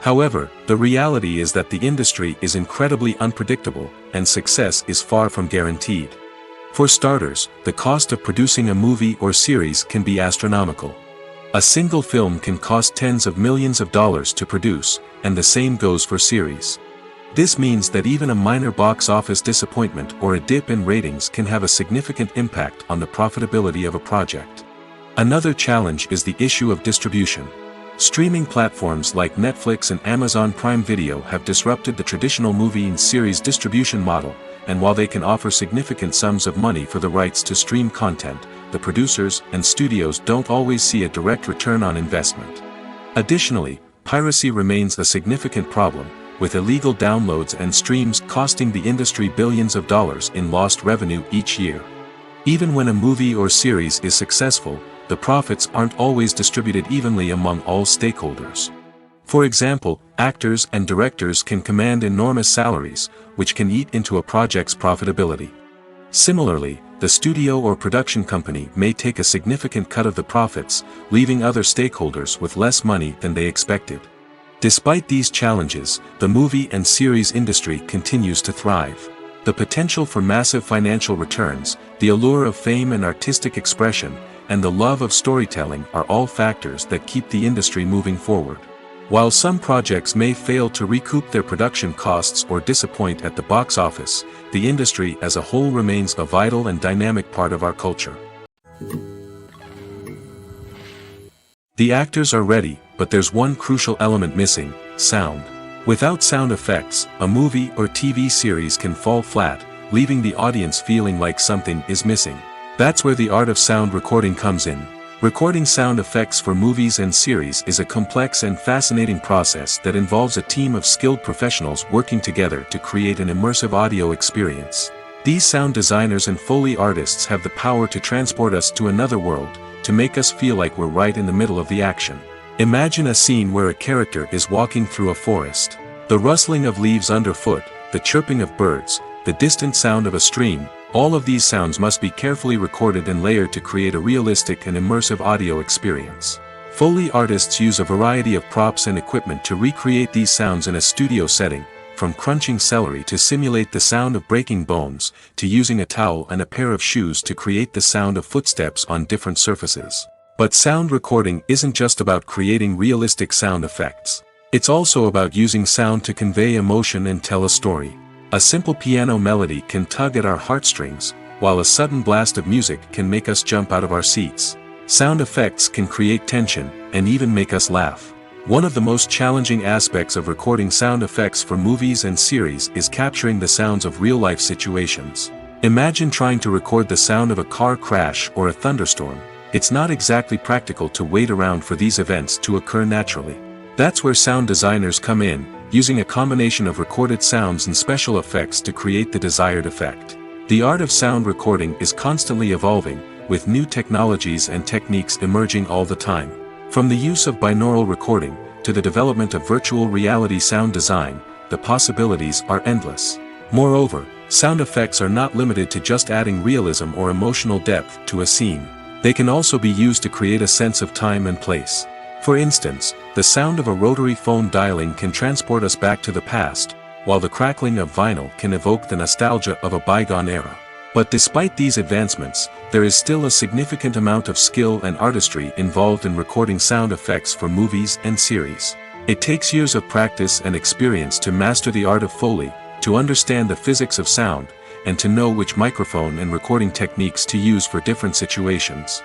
However, the reality is that the industry is incredibly unpredictable, and success is far from guaranteed. For starters, the cost of producing a movie or series can be astronomical. A single film can cost tens of millions of dollars to produce, and the same goes for series. This means that even a minor box office disappointment or a dip in ratings can have a significant impact on the profitability of a project. Another challenge is the issue of distribution. Streaming platforms like Netflix and Amazon Prime Video have disrupted the traditional movie and series distribution model, and while they can offer significant sums of money for the rights to stream content, the producers and studios don't always see a direct return on investment. Additionally, piracy remains a significant problem, with illegal downloads and streams costing the industry billions of dollars in lost revenue each year. Even when a movie or series is successful, the profits aren't always distributed evenly among all stakeholders. For example, actors and directors can command enormous salaries, which can eat into a project's profitability. Similarly, the studio or production company may take a significant cut of the profits, leaving other stakeholders with less money than they expected. Despite these challenges, the movie and series industry continues to thrive. The potential for massive financial returns, the allure of fame and artistic expression, and the love of storytelling are all factors that keep the industry moving forward. While some projects may fail to recoup their production costs or disappoint at the box office, the industry as a whole remains a vital and dynamic part of our culture. The actors are ready, but there's one crucial element missing: sound. Without sound effects, a movie or TV series can fall flat, leaving the audience feeling like something is missing. That's where the art of sound recording comes in. Recording sound effects for movies and series is a complex and fascinating process that involves a team of skilled professionals working together to create an immersive audio experience. These sound designers and Foley artists have the power to transport us to another world, to make us feel like we're right in the middle of the action. Imagine a scene where a character is walking through a forest. The rustling of leaves underfoot, the chirping of birds, the distant sound of a stream, all of these sounds must be carefully recorded and layered to create a realistic and immersive audio experience. Foley artists use a variety of props and equipment to recreate these sounds in a studio setting, from crunching celery to simulate the sound of breaking bones, to using a towel and a pair of shoes to create the sound of footsteps on different surfaces. But sound recording isn't just about creating realistic sound effects. It's also about using sound to convey emotion and tell a story. A simple piano melody can tug at our heartstrings, while a sudden blast of music can make us jump out of our seats. Sound effects can create tension, and even make us laugh. One of the most challenging aspects of recording sound effects for movies and series is capturing the sounds of real-life situations. Imagine trying to record the sound of a car crash or a thunderstorm. It's not exactly practical to wait around for these events to occur naturally. That's where sound designers come in, using a combination of recorded sounds and special effects to create the desired effect. The art of sound recording is constantly evolving, with new technologies and techniques emerging all the time. From the use of binaural recording, to the development of virtual reality sound design, the possibilities are endless. Moreover, sound effects are not limited to just adding realism or emotional depth to a scene. They can also be used to create a sense of time and place. For instance, the sound of a rotary phone dialing can transport us back to the past, while the crackling of vinyl can evoke the nostalgia of a bygone era. But despite these advancements, there is still a significant amount of skill and artistry involved in recording sound effects for movies and series. It takes years of practice and experience to master the art of Foley, to understand the physics of sound, and to know which microphone and recording techniques to use for different situations.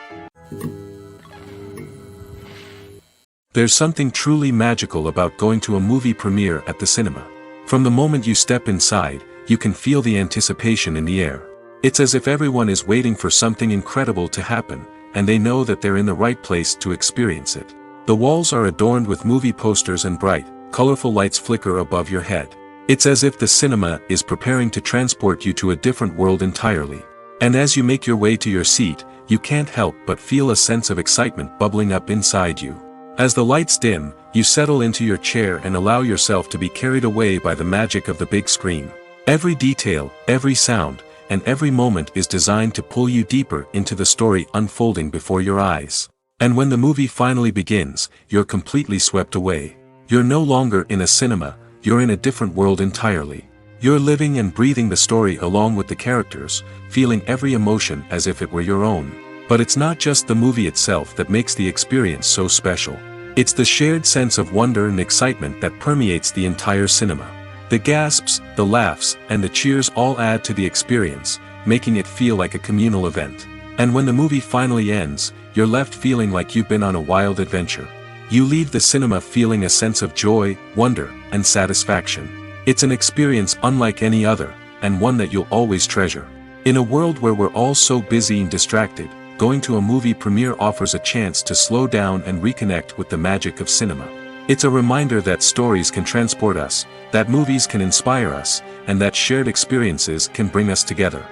There's something truly magical about going to a movie premiere at the cinema. From the moment you step inside, you can feel the anticipation in the air. It's as if everyone is waiting for something incredible to happen, and they know that they're in the right place to experience it. The walls are adorned with movie posters and bright, colorful lights flicker above your head. It's as if the cinema is preparing to transport you to a different world entirely. And as you make your way to your seat, you can't help but feel a sense of excitement bubbling up inside you. As the lights dim, you settle into your chair and allow yourself to be carried away by the magic of the big screen. Every detail, every sound, and every moment is designed to pull you deeper into the story unfolding before your eyes. And when the movie finally begins, you're completely swept away. You're no longer in a cinema, you're in a different world entirely. You're living and breathing the story along with the characters, feeling every emotion as if it were your own. But it's not just the movie itself that makes the experience so special. It's the shared sense of wonder and excitement that permeates the entire cinema. The gasps, the laughs, and the cheers all add to the experience, making it feel like a communal event. And when the movie finally ends, you're left feeling like you've been on a wild adventure. You leave the cinema feeling a sense of joy, wonder, and satisfaction. It's an experience unlike any other, and one that you'll always treasure. In a world where we're all so busy and distracted, going to a movie premiere offers a chance to slow down and reconnect with the magic of cinema. It's a reminder that stories can transport us, that movies can inspire us, and that shared experiences can bring us together.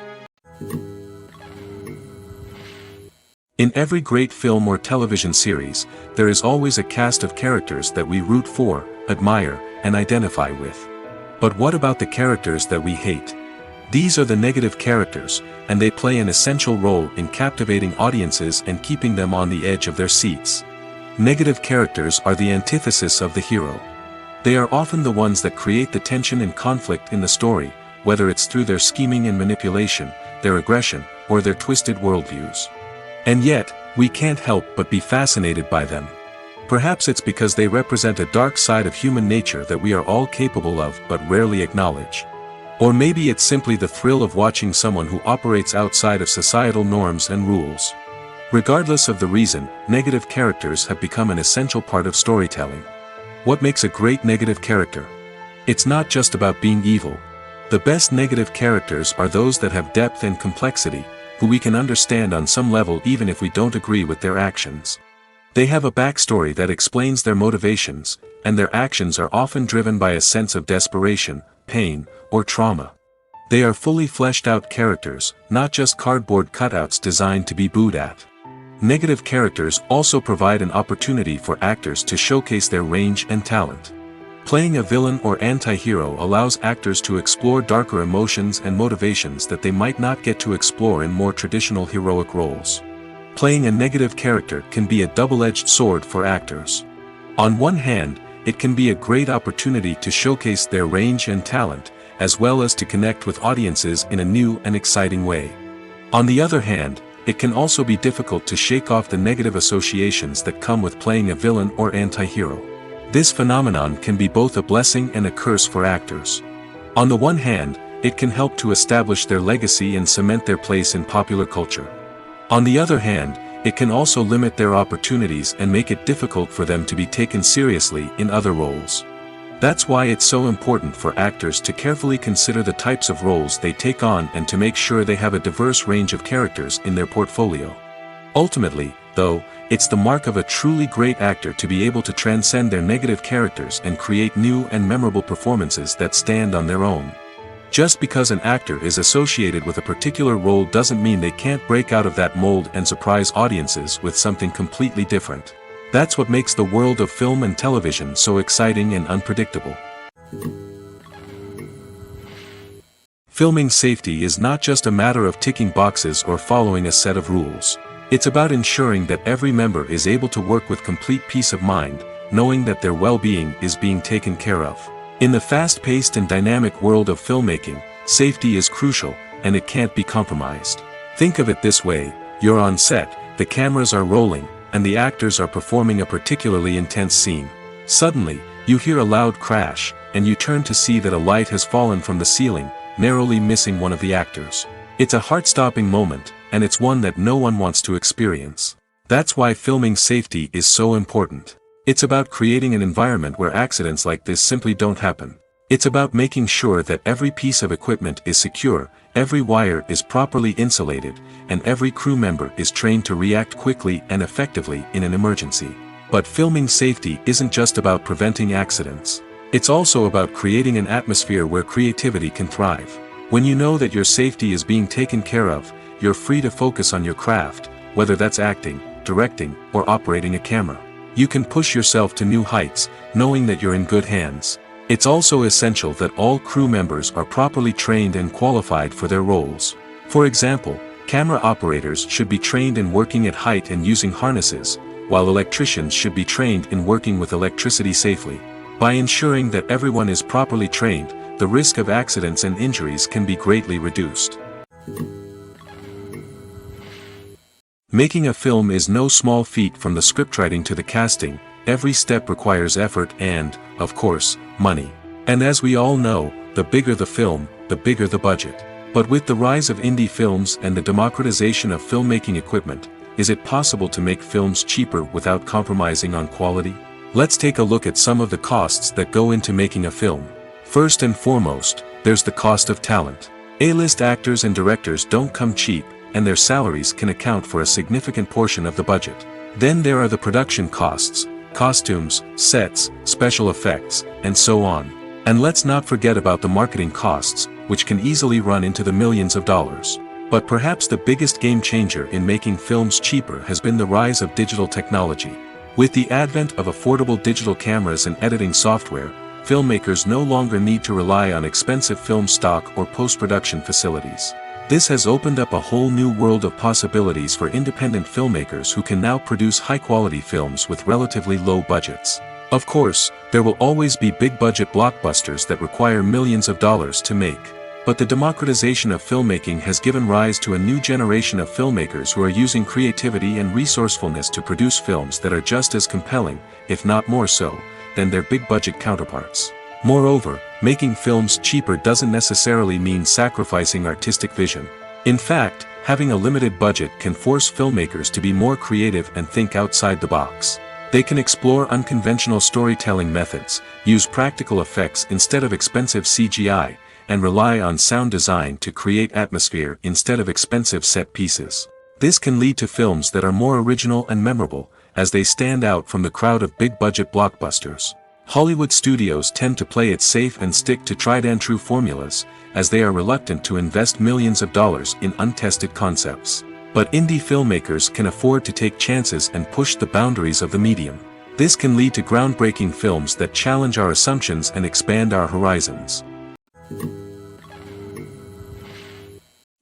In every great film or television series, there is always a cast of characters that we root for, admire, and identify with. But what about the characters that we hate? These are the negative characters, and they play an essential role in captivating audiences and keeping them on the edge of their seats. Negative characters are the antithesis of the hero. They are often the ones that create the tension and conflict in the story, whether it's through their scheming and manipulation, their aggression, or their twisted worldviews. And yet, we can't help but be fascinated by them. Perhaps it's because they represent a dark side of human nature that we are all capable of but rarely acknowledge. Or maybe it's simply the thrill of watching someone who operates outside of societal norms and rules. Regardless of the reason, negative characters have become an essential part of storytelling. What makes a great negative character? It's not just about being evil. The best negative characters are those that have depth and complexity, who we can understand on some level even if we don't agree with their actions. They have a backstory that explains their motivations, and their actions are often driven by a sense of desperation, pain, or trauma. They are fully fleshed out characters, not just cardboard cutouts designed to be booed at. Negative characters also provide an opportunity for actors to showcase their range and talent. Playing a villain or anti-hero allows actors to explore darker emotions and motivations that they might not get to explore in more traditional heroic roles. Playing a negative character can be a double-edged sword for actors. On one hand, it can be a great opportunity to showcase their range and talent, as well as to connect with audiences in a new and exciting way. On the other hand, it can also be difficult to shake off the negative associations that come with playing a villain or anti-hero. This phenomenon can be both a blessing and a curse for actors. On the one hand, it can help to establish their legacy and cement their place in popular culture. On the other hand, it can also limit their opportunities and make it difficult for them to be taken seriously in other roles. That's why it's so important for actors to carefully consider the types of roles they take on and to make sure they have a diverse range of characters in their portfolio. Ultimately, though, it's the mark of a truly great actor to be able to transcend their negative characters and create new and memorable performances that stand on their own. Just because an actor is associated with a particular role doesn't mean they can't break out of that mold and surprise audiences with something completely different. That's what makes the world of film and television so exciting and unpredictable. Filming safety is not just a matter of ticking boxes or following a set of rules. It's about ensuring that every member is able to work with complete peace of mind, knowing that their well-being is being taken care of. In the fast-paced and dynamic world of filmmaking, safety is crucial, and it can't be compromised. Think of it this way: you're on set, the cameras are rolling, and the actors are performing a particularly intense scene. Suddenly, you hear a loud crash, and you turn to see that a light has fallen from the ceiling, narrowly missing one of the actors. It's a heart-stopping moment, and it's one that no one wants to experience. That's why filming safety is so important. It's about creating an environment where accidents like this simply don't happen. It's about making sure that every piece of equipment is secure, every wire is properly insulated, and every crew member is trained to react quickly and effectively in an emergency. But filming safety isn't just about preventing accidents. It's also about creating an atmosphere where creativity can thrive. When you know that your safety is being taken care of, you're free to focus on your craft, whether that's acting, directing, or operating a camera. You can push yourself to new heights, knowing that you're in good hands. It's also essential that all crew members are properly trained and qualified for their roles. For example, camera operators should be trained in working at height and using harnesses, while electricians should be trained in working with electricity safely. By ensuring that everyone is properly trained, the risk of accidents and injuries can be greatly reduced. Making a film is no small feat. From the scriptwriting to the casting, every step requires effort and, of course, money. And as we all know, the bigger the film, the bigger the budget. But with the rise of indie films and the democratization of filmmaking equipment, is it possible to make films cheaper without compromising on quality? Let's take a look at some of the costs that go into making a film. First and foremost, there's the cost of talent. A-list actors and directors don't come cheap, and their salaries can account for a significant portion of the budget. Then there are the production costs, costumes, sets, special effects, and so on. And let's not forget about the marketing costs, which can easily run into the millions of dollars. But perhaps the biggest game changer in making films cheaper has been the rise of digital technology. With the advent of affordable digital cameras and editing software, filmmakers no longer need to rely on expensive film stock or post-production facilities. This has opened up a whole new world of possibilities for independent filmmakers who can now produce high-quality films with relatively low budgets. Of course, there will always be big-budget blockbusters that require millions of dollars to make. But the democratization of filmmaking has given rise to a new generation of filmmakers who are using creativity and resourcefulness to produce films that are just as compelling, if not more so, than their big-budget counterparts. Moreover, making films cheaper doesn't necessarily mean sacrificing artistic vision. In fact, having a limited budget can force filmmakers to be more creative and think outside the box. They can explore unconventional storytelling methods, use practical effects instead of expensive CGI, and rely on sound design to create atmosphere instead of expensive set pieces. This can lead to films that are more original and memorable, as they stand out from the crowd of big-budget blockbusters. Hollywood studios tend to play it safe and stick to tried-and-true formulas, as they are reluctant to invest millions of dollars in untested concepts. But indie filmmakers can afford to take chances and push the boundaries of the medium. This can lead to groundbreaking films that challenge our assumptions and expand our horizons.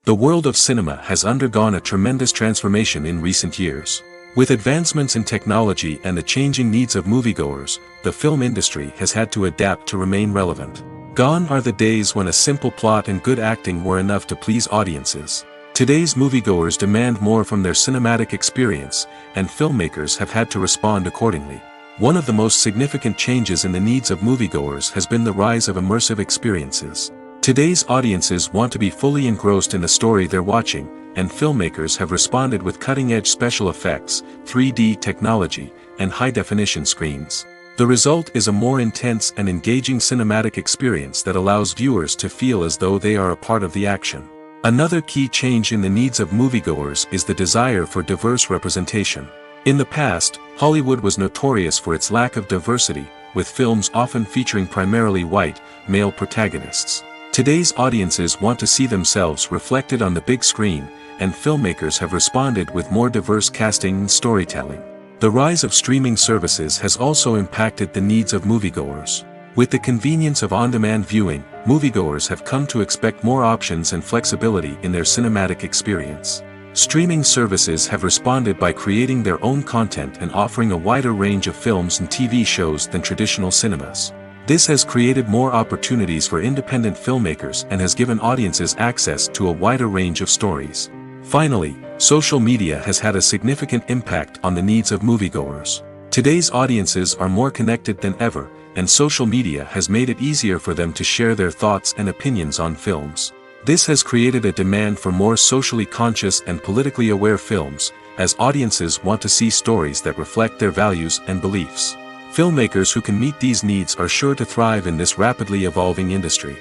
The world of cinema has undergone a tremendous transformation in recent years. With advancements in technology and the changing needs of moviegoers, the film industry has had to adapt to remain relevant. Gone are the days when a simple plot and good acting were enough to please audiences. Today's moviegoers demand more from their cinematic experience, and filmmakers have had to respond accordingly. One of the most significant changes in the needs of moviegoers has been the rise of immersive experiences. Today's audiences want to be fully engrossed in the story they're watching, and filmmakers have responded with cutting-edge special effects, 3D technology, and high-definition screens. The result is a more intense and engaging cinematic experience that allows viewers to feel as though they are a part of the action. Another key change in the needs of moviegoers is the desire for diverse representation. In the past, Hollywood was notorious for its lack of diversity, with films often featuring primarily white, male protagonists. Today's audiences want to see themselves reflected on the big screen, and filmmakers have responded with more diverse casting and storytelling. The rise of streaming services has also impacted the needs of moviegoers. With the convenience of on-demand viewing, moviegoers have come to expect more options and flexibility in their cinematic experience. Streaming services have responded by creating their own content and offering a wider range of films and TV shows than traditional cinemas. This has created more opportunities for independent filmmakers and has given audiences access to a wider range of stories. Finally, social media has had a significant impact on the needs of moviegoers. Today's audiences are more connected than ever, and social media has made it easier for them to share their thoughts and opinions on films. This has created a demand for more socially conscious and politically aware films, as audiences want to see stories that reflect their values and beliefs. Filmmakers who can meet these needs are sure to thrive in this rapidly evolving industry.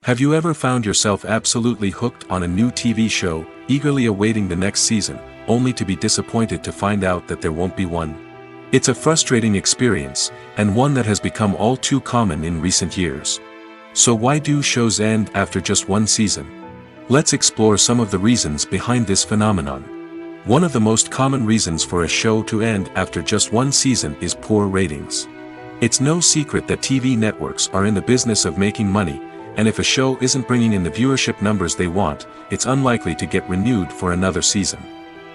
Have you ever found yourself absolutely hooked on a new TV show, eagerly awaiting the next season, only to be disappointed to find out that there won't be one? It's a frustrating experience, and one that has become all too common in recent years. So why do shows end after just one season? Let's explore some of the reasons behind this phenomenon. One of the most common reasons for a show to end after just one season is poor ratings. It's no secret that TV networks are in the business of making money, and if a show isn't bringing in the viewership numbers they want, it's unlikely to get renewed for another season.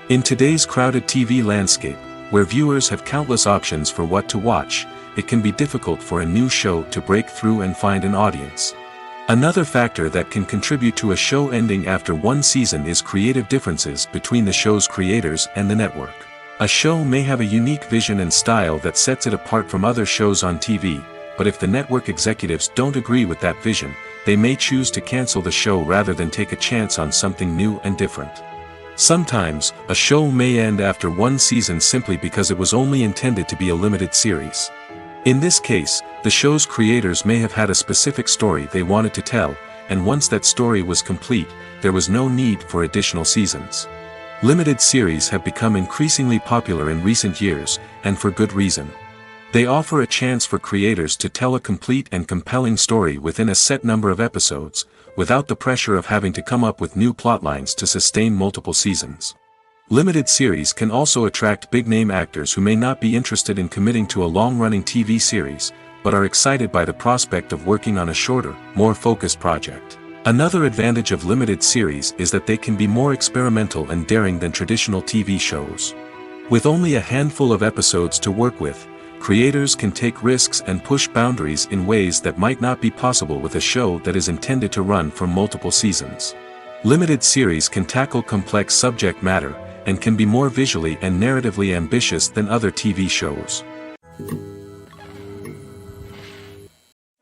In today's crowded TV landscape, where viewers have countless options for what to watch, it can be difficult for a new show to break through and find an audience. Another factor that can contribute to a show ending after one season is creative differences between the show's creators and the network. A show may have a unique vision and style that sets it apart from other shows on TV, but if the network executives don't agree with that vision, they may choose to cancel the show rather than take a chance on something new and different. Sometimes, a show may end after one season simply because it was only intended to be a limited series. In this case, the show's creators may have had a specific story they wanted to tell, and once that story was complete, there was no need for additional seasons. Limited series have become increasingly popular in recent years, and for good reason. They offer a chance for creators to tell a complete and compelling story within a set number of episodes, without the pressure of having to come up with new plotlines to sustain multiple seasons. Limited series can also attract big-name actors who may not be interested in committing to a long-running TV series, but are excited by the prospect of working on a shorter, more focused project. Another advantage of limited series is that they can be more experimental and daring than traditional TV shows. With only a handful of episodes to work with, creators can take risks and push boundaries in ways that might not be possible with a show that is intended to run for multiple seasons. Limited series can tackle complex subject matter, and can be more visually and narratively ambitious than other TV shows.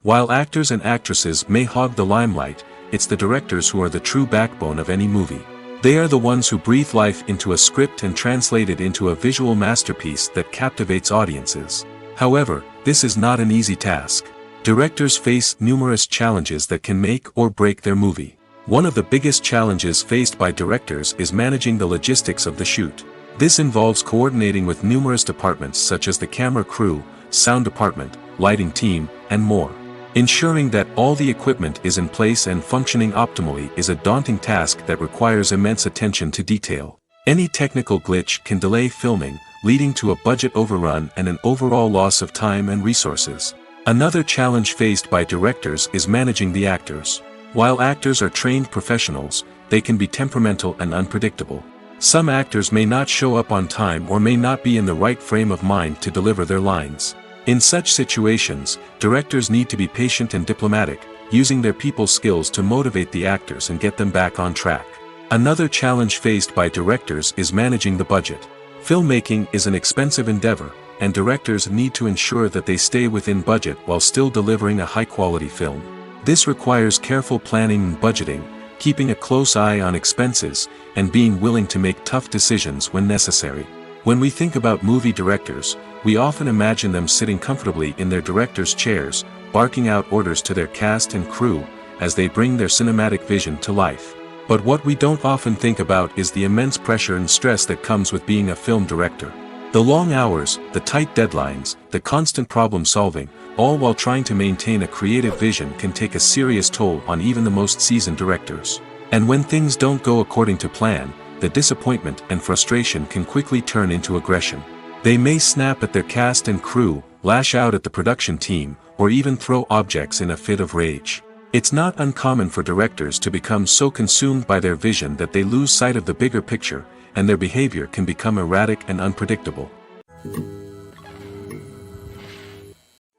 While actors and actresses may hog the limelight, it's the directors who are the true backbone of any movie. They are the ones who breathe life into a script and translate it into a visual masterpiece that captivates audiences. However, this is not an easy task. Directors face numerous challenges that can make or break their movie. One of the biggest challenges faced by directors is managing the logistics of the shoot. This involves coordinating with numerous departments such as the camera crew, sound department, lighting team, and more. Ensuring that all the equipment is in place and functioning optimally is a daunting task that requires immense attention to detail. Any technical glitch can delay filming, leading to a budget overrun and an overall loss of time and resources. Another challenge faced by directors is managing the actors. While actors are trained professionals, they can be temperamental and unpredictable. Some actors may not show up on time or may not be in the right frame of mind to deliver their lines. In such situations, directors need to be patient and diplomatic, using their people skills to motivate the actors and get them back on track. Another challenge faced by directors is managing the budget. Filmmaking is an expensive endeavor, and directors need to ensure that they stay within budget while still delivering a high-quality film. This requires careful planning and budgeting, keeping a close eye on expenses, and being willing to make tough decisions when necessary. When we think about movie directors, we often imagine them sitting comfortably in their director's chairs, barking out orders to their cast and crew, as they bring their cinematic vision to life. But what we don't often think about is the immense pressure and stress that comes with being a film director. The long hours, the tight deadlines, the constant problem solving, all while trying to maintain a creative vision can take a serious toll on even the most seasoned directors. And when things don't go according to plan, the disappointment and frustration can quickly turn into aggression. They may snap at their cast and crew, lash out at the production team, or even throw objects in a fit of rage. It's not uncommon for directors to become so consumed by their vision that they lose sight of the bigger picture, and their behavior can become erratic and unpredictable.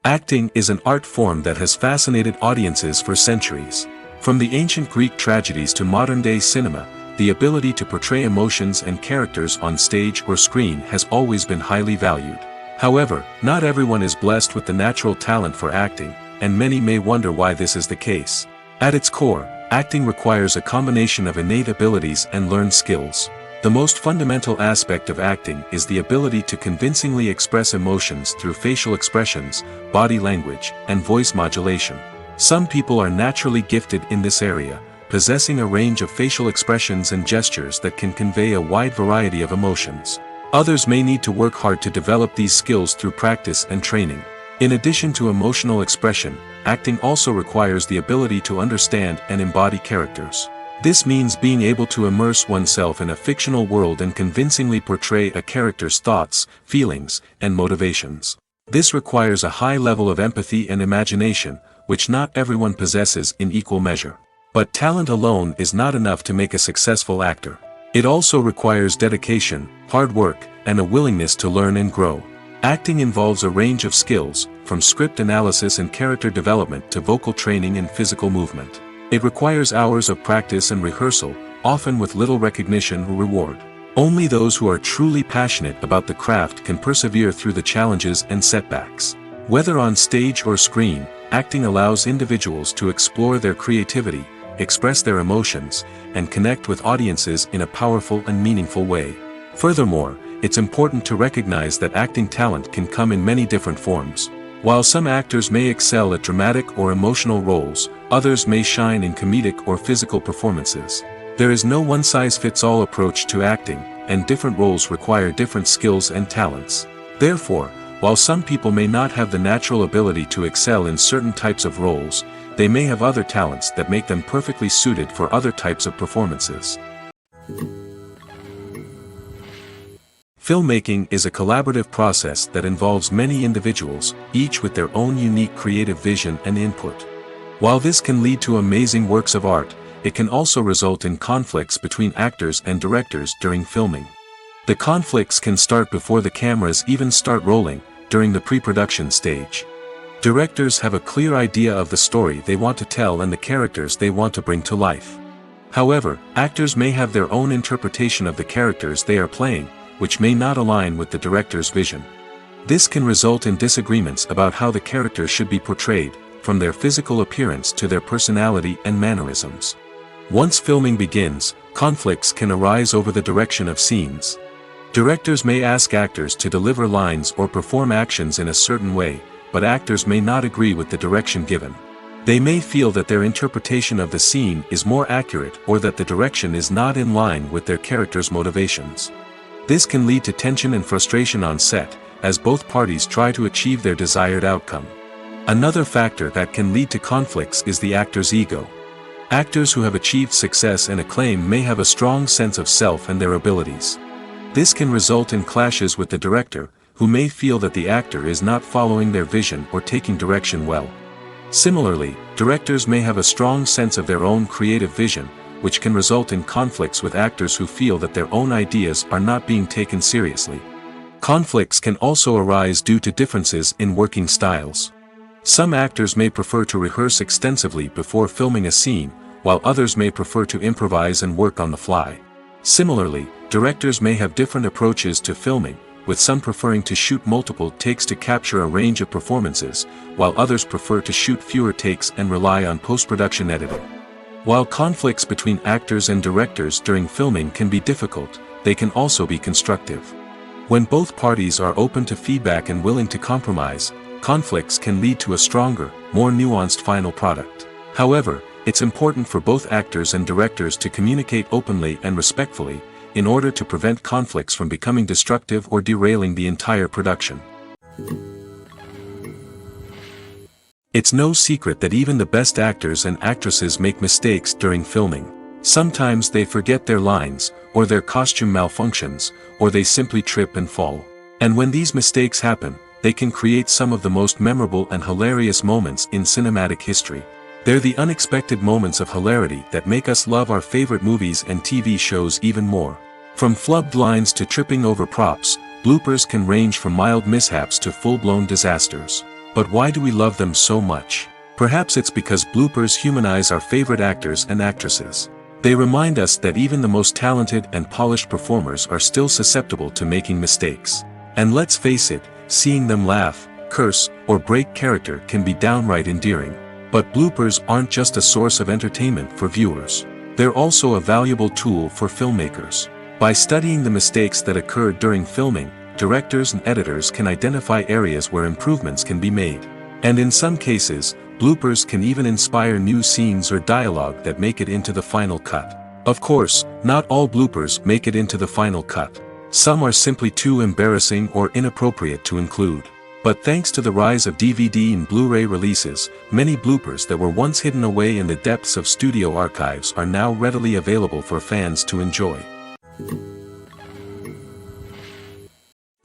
Acting is an art form that has fascinated audiences for centuries. From the ancient Greek tragedies to modern-day cinema, the ability to portray emotions and characters on stage or screen has always been highly valued. However, not everyone is blessed with the natural talent for acting, and many may wonder why this is the case. At its core, acting requires a combination of innate abilities and learned skills. The most fundamental aspect of acting is the ability to convincingly express emotions through facial expressions, body language, and voice modulation. Some people are naturally gifted in this area, possessing a range of facial expressions and gestures that can convey a wide variety of emotions. Others may need to work hard to develop these skills through practice and training. In addition to emotional expression, acting also requires the ability to understand and embody characters. This means being able to immerse oneself in a fictional world and convincingly portray a character's thoughts, feelings, and motivations. This requires a high level of empathy and imagination, which not everyone possesses in equal measure. But talent alone is not enough to make a successful actor. It also requires dedication, hard work, and a willingness to learn and grow. Acting involves a range of skills, from script analysis and character development to vocal training and physical movement. It requires hours of practice and rehearsal, often with little recognition or reward. Only those who are truly passionate about the craft can persevere through the challenges and setbacks. Whether on stage or screen, acting allows individuals to explore their creativity, express their emotions, and connect with audiences in a powerful and meaningful way. Furthermore, it's important to recognize that acting talent can come in many different forms. While some actors may excel at dramatic or emotional roles, others may shine in comedic or physical performances. There is no one-size-fits-all approach to acting, and different roles require different skills and talents. Therefore, while some people may not have the natural ability to excel in certain types of roles, they may have other talents that make them perfectly suited for other types of performances. Filmmaking is a collaborative process that involves many individuals, each with their own unique creative vision and input. While this can lead to amazing works of art, it can also result in conflicts between actors and directors during filming. The conflicts can start before the cameras even start rolling, during the pre-production stage. Directors have a clear idea of the story they want to tell and the characters they want to bring to life. However, actors may have their own interpretation of the characters they are playing, which may not align with the director's vision. This can result in disagreements about how the characters should be portrayed, from their physical appearance to their personality and mannerisms. Once filming begins, conflicts can arise over the direction of scenes. Directors may ask actors to deliver lines or perform actions in a certain way, but actors may not agree with the direction given. They may feel that their interpretation of the scene is more accurate or that the direction is not in line with their character's motivations. This can lead to tension and frustration on set, as both parties try to achieve their desired outcome. Another factor that can lead to conflicts is the actor's ego. Actors who have achieved success and acclaim may have a strong sense of self and their abilities. This can result in clashes with the director, who may feel that the actor is not following their vision or taking direction well. Similarly, directors may have a strong sense of their own creative vision, which can result in conflicts with actors who feel that their own ideas are not being taken seriously. Conflicts can also arise due to differences in working styles. Some actors may prefer to rehearse extensively before filming a scene, while others may prefer to improvise and work on the fly. Similarly, directors may have different approaches to filming, with some preferring to shoot multiple takes to capture a range of performances, while others prefer to shoot fewer takes and rely on post-production editing. While conflicts between actors and directors during filming can be difficult, they can also be constructive. When both parties are open to feedback and willing to compromise, conflicts can lead to a stronger, more nuanced final product. However, it's important for both actors and directors to communicate openly and respectfully, in order to prevent conflicts from becoming destructive or derailing the entire production. It's no secret that even the best actors and actresses make mistakes during filming. Sometimes they forget their lines, or their costume malfunctions, or they simply trip and fall. And when these mistakes happen, they can create some of the most memorable and hilarious moments in cinematic history. They're the unexpected moments of hilarity that make us love our favorite movies and TV shows even more. From flubbed lines to tripping over props, bloopers can range from mild mishaps to full-blown disasters. But why do we love them so much? Perhaps it's because bloopers humanize our favorite actors and actresses. They remind us that even the most talented and polished performers are still susceptible to making mistakes. And let's face it, seeing them laugh, curse, or break character can be downright endearing. But bloopers aren't just a source of entertainment for viewers. They're also a valuable tool for filmmakers. By studying the mistakes that occurred during filming, directors and editors can identify areas where improvements can be made. And in some cases, bloopers can even inspire new scenes or dialogue that make it into the final cut. Of course, not all bloopers make it into the final cut. Some are simply too embarrassing or inappropriate to include. But thanks to the rise of DVD and Blu-ray releases, many bloopers that were once hidden away in the depths of studio archives are now readily available for fans to enjoy.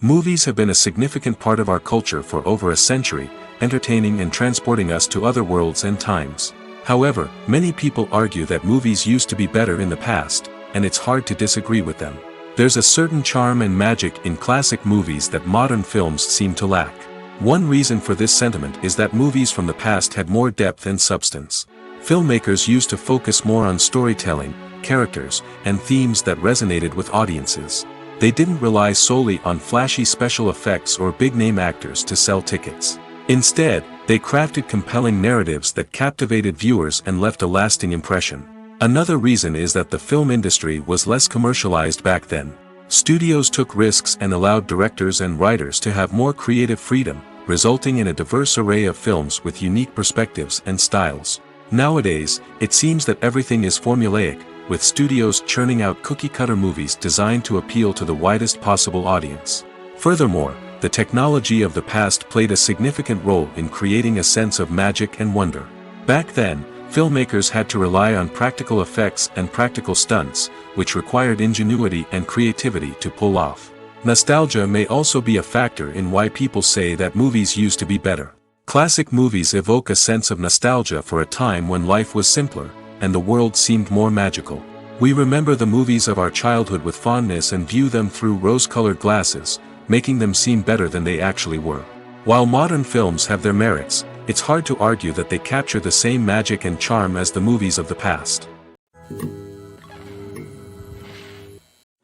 Movies have been a significant part of our culture for over a century, entertaining and transporting us to other worlds and times. However, many people argue that movies used to be better in the past, and it's hard to disagree with them. There's a certain charm and magic in classic movies that modern films seem to lack. One reason for this sentiment is that movies from the past had more depth and substance. Filmmakers used to focus more on storytelling, characters, and themes that resonated with audiences. They didn't rely solely on flashy special effects or big-name actors to sell tickets. Instead, they crafted compelling narratives that captivated viewers and left a lasting impression. Another reason is that the film industry was less commercialized back then. Studios took risks and allowed directors and writers to have more creative freedom, resulting in a diverse array of films with unique perspectives and styles. Nowadays, it seems that everything is formulaic, with studios churning out cookie-cutter movies designed to appeal to the widest possible audience. Furthermore, the technology of the past played a significant role in creating a sense of magic and wonder. Back then, filmmakers had to rely on practical effects and practical stunts, which required ingenuity and creativity to pull off. Nostalgia may also be a factor in why people say that movies used to be better. Classic movies evoke a sense of nostalgia for a time when life was simpler, and the world seemed more magical. We remember the movies of our childhood with fondness and view them through rose-colored glasses, making them seem better than they actually were. While modern films have their merits, it's hard to argue that they capture the same magic and charm as the movies of the past.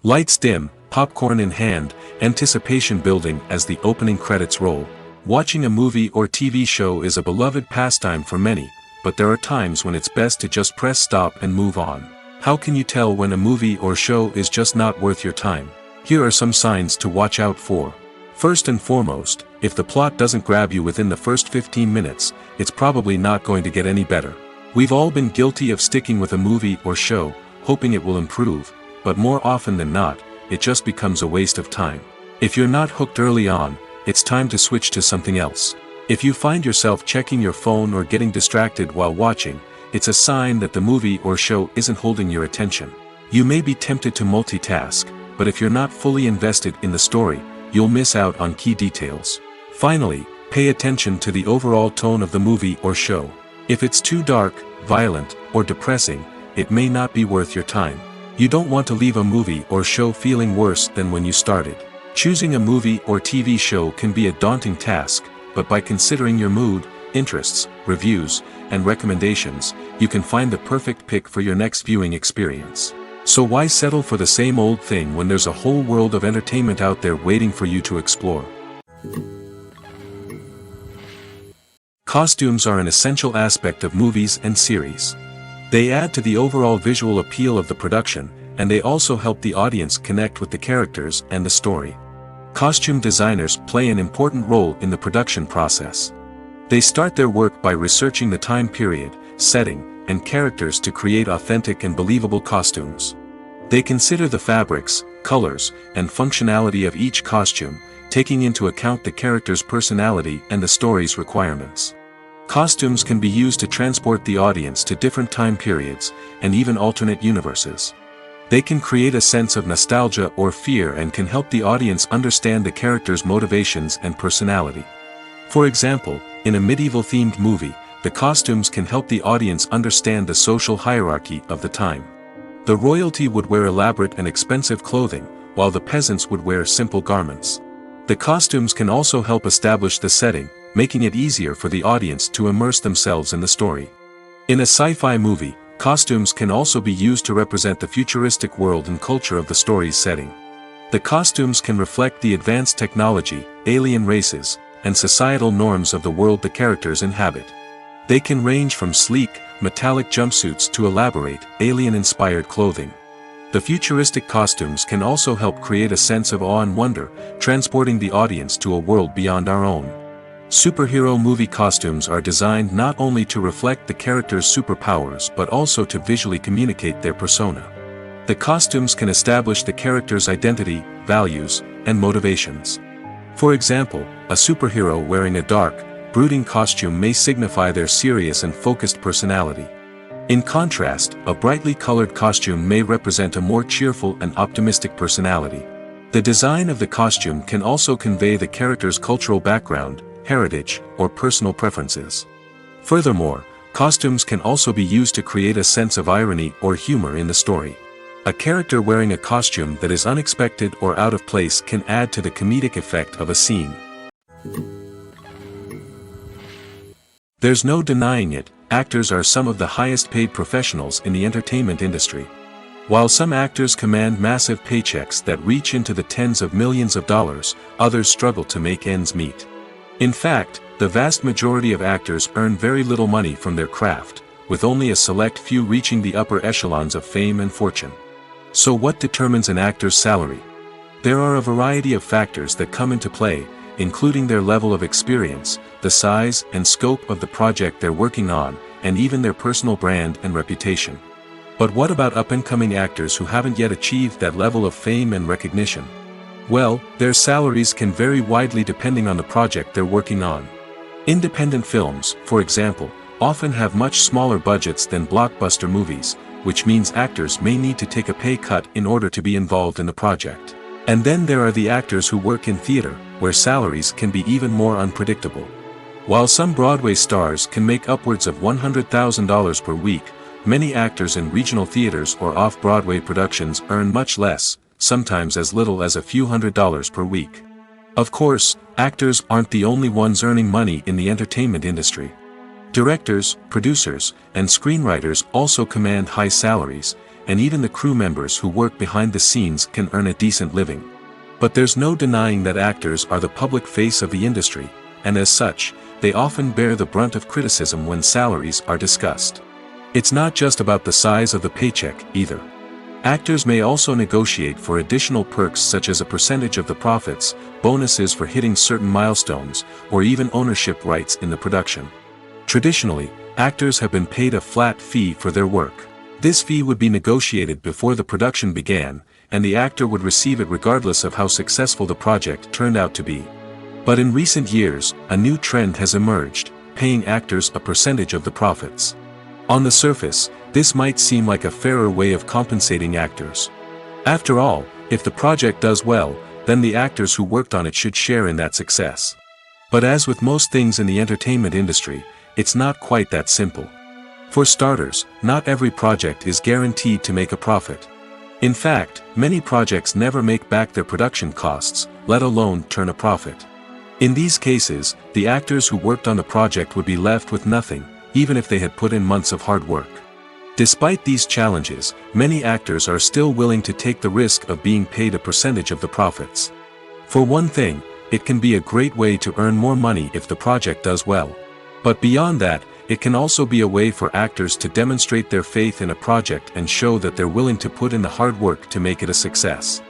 Lights dim, popcorn in hand, anticipation building as the opening credits roll. Watching a movie or TV show is a beloved pastime for many, but there are times when it's best to just press stop and move on. How can you tell when a movie or show is just not worth your time? Here are some signs to watch out for. First and foremost, if the plot doesn't grab you within the first 15 minutes, it's probably not going to get any better. We've all been guilty of sticking with a movie or show, hoping it will improve, but more often than not, it just becomes a waste of time. If you're not hooked early on, it's time to switch to something else. If you find yourself checking your phone or getting distracted while watching, it's a sign that the movie or show isn't holding your attention. You may be tempted to multitask, but if you're not fully invested in the story, you'll miss out on key details. Finally, pay attention to the overall tone of the movie or show. If it's too dark, violent, or depressing, it may not be worth your time. You don't want to leave a movie or show feeling worse than when you started. Choosing a movie or TV show can be a daunting task, but by considering your mood, interests, reviews, and recommendations, you can find the perfect pick for your next viewing experience. So why settle for the same old thing when there's a whole world of entertainment out there waiting for you to explore? Costumes are an essential aspect of movies and series. They add to the overall visual appeal of the production, and they also help the audience connect with the characters and the story. Costume designers play an important role in the production process. They start their work by researching the time period, setting, and characters to create authentic and believable costumes. They consider the fabrics, colors, and functionality of each costume, taking into account the character's personality and the story's requirements. Costumes can be used to transport the audience to different time periods, and even alternate universes. They can create a sense of nostalgia or fear and can help the audience understand the character's motivations and personality. For example, in a medieval-themed movie, the costumes can help the audience understand the social hierarchy of the time. The royalty would wear elaborate and expensive clothing, while the peasants would wear simple garments. The costumes can also help establish the setting, making it easier for the audience to immerse themselves in the story. In a sci-fi movie, costumes can also be used to represent the futuristic world and culture of the story's setting. The costumes can reflect the advanced technology, alien races, and societal norms of the world the characters inhabit. They can range from sleek, metallic jumpsuits to elaborate, alien-inspired clothing. The futuristic costumes can also help create a sense of awe and wonder, transporting the audience to a world beyond our own. Superhero movie costumes are designed not only to reflect the character's superpowers but also to visually communicate their persona. The costumes can establish the character's identity, values, and motivations. For example, a superhero wearing a dark, brooding costume may signify their serious and focused personality. In contrast, a brightly colored costume may represent a more cheerful and optimistic personality. The design of the costume can also convey the character's cultural background, heritage, or personal preferences. Furthermore, costumes can also be used to create a sense of irony or humor in the story. A character wearing a costume that is unexpected or out of place can add to the comedic effect of a scene. There's no denying it, actors are some of the highest paid professionals in the entertainment industry. While some actors command massive paychecks that reach into the tens of millions of dollars, others struggle to make ends meet. In fact, the vast majority of actors earn very little money from their craft, with only a select few reaching the upper echelons of fame and fortune. So what determines an actor's salary? There are a variety of factors that come into play, including their level of experience, the size and scope of the project they're working on, and even their personal brand and reputation. But what about up-and-coming actors who haven't yet achieved that level of fame and recognition? Well, their salaries can vary widely depending on the project they're working on. Independent films, for example, often have much smaller budgets than blockbuster movies, which means actors may need to take a pay cut in order to be involved in the project. And then there are the actors who work in theater, where salaries can be even more unpredictable. While some Broadway stars can make upwards of $100,000 per week, many actors in regional theaters or off-Broadway productions earn much less, sometimes as little as a few $100s per week. Of course, actors aren't the only ones earning money in the entertainment industry. Directors, producers, and screenwriters also command high salaries, and even the crew members who work behind the scenes can earn a decent living. But there's no denying that actors are the public face of the industry, and as such, they often bear the brunt of criticism when salaries are discussed. It's not just about the size of the paycheck, either. Actors may also negotiate for additional perks such as a percentage of the profits, bonuses for hitting certain milestones, or even ownership rights in the production. Traditionally, actors have been paid a flat fee for their work. This fee would be negotiated before the production began, and the actor would receive it regardless of how successful the project turned out to be. But in recent years, a new trend has emerged, paying actors a percentage of the profits. On the surface, this might seem like a fairer way of compensating actors. After all, if the project does well, then the actors who worked on it should share in that success. But as with most things in the entertainment industry, it's not quite that simple. For starters, not every project is guaranteed to make a profit. In fact, many projects never make back their production costs, let alone turn a profit. In these cases, the actors who worked on the project would be left with nothing, even if they had put in months of hard work. Despite these challenges, many actors are still willing to take the risk of being paid a percentage of the profits. For one thing, it can be a great way to earn more money if the project does well. But beyond that, it can also be a way for actors to demonstrate their faith in a project and show that they're willing to put in the hard work to make it a success.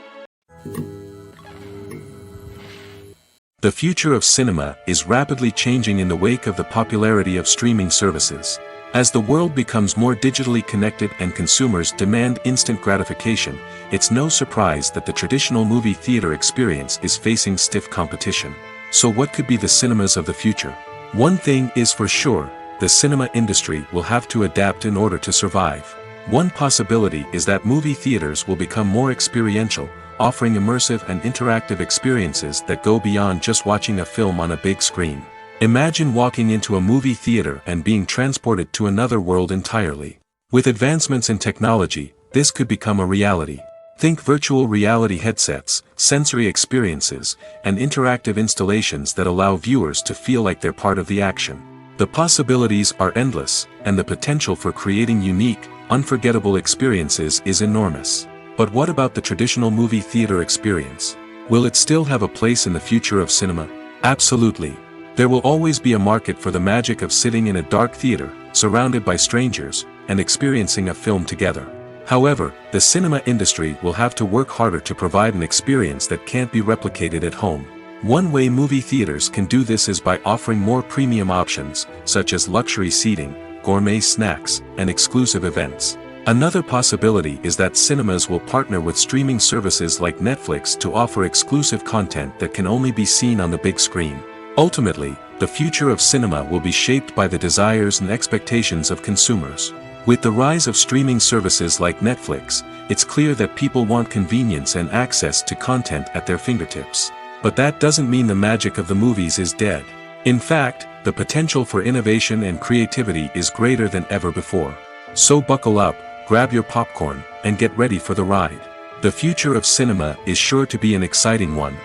The future of cinema is rapidly changing in the wake of the popularity of streaming services. As the world becomes more digitally connected and consumers demand instant gratification, it's no surprise that the traditional movie theater experience is facing stiff competition. So what could be the cinemas of the future? One thing is for sure, the cinema industry will have to adapt in order to survive. One possibility is that movie theaters will become more experiential, offering immersive and interactive experiences that go beyond just watching a film on a big screen. Imagine walking into a movie theater and being transported to another world entirely. With advancements in technology, this could become a reality. Think virtual reality headsets, sensory experiences, and interactive installations that allow viewers to feel like they're part of the action. The possibilities are endless, and the potential for creating unique, unforgettable experiences is enormous. But what about the traditional movie theater experience? Will it still have a place in the future of cinema? Absolutely. There will always be a market for the magic of sitting in a dark theater, surrounded by strangers, and experiencing a film together. However, the cinema industry will have to work harder to provide an experience that can't be replicated at home. One way movie theaters can do this is by offering more premium options, such as luxury seating, gourmet snacks, and exclusive events. Another possibility is that cinemas will partner with streaming services like Netflix to offer exclusive content that can only be seen on the big screen. Ultimately, the future of cinema will be shaped by the desires and expectations of consumers. With the rise of streaming services like Netflix, it's clear that people want convenience and access to content at their fingertips. But that doesn't mean the magic of the movies is dead. In fact, the potential for innovation and creativity is greater than ever before. So buckle up, grab your popcorn, and get ready for the ride. The future of cinema is sure to be an exciting one.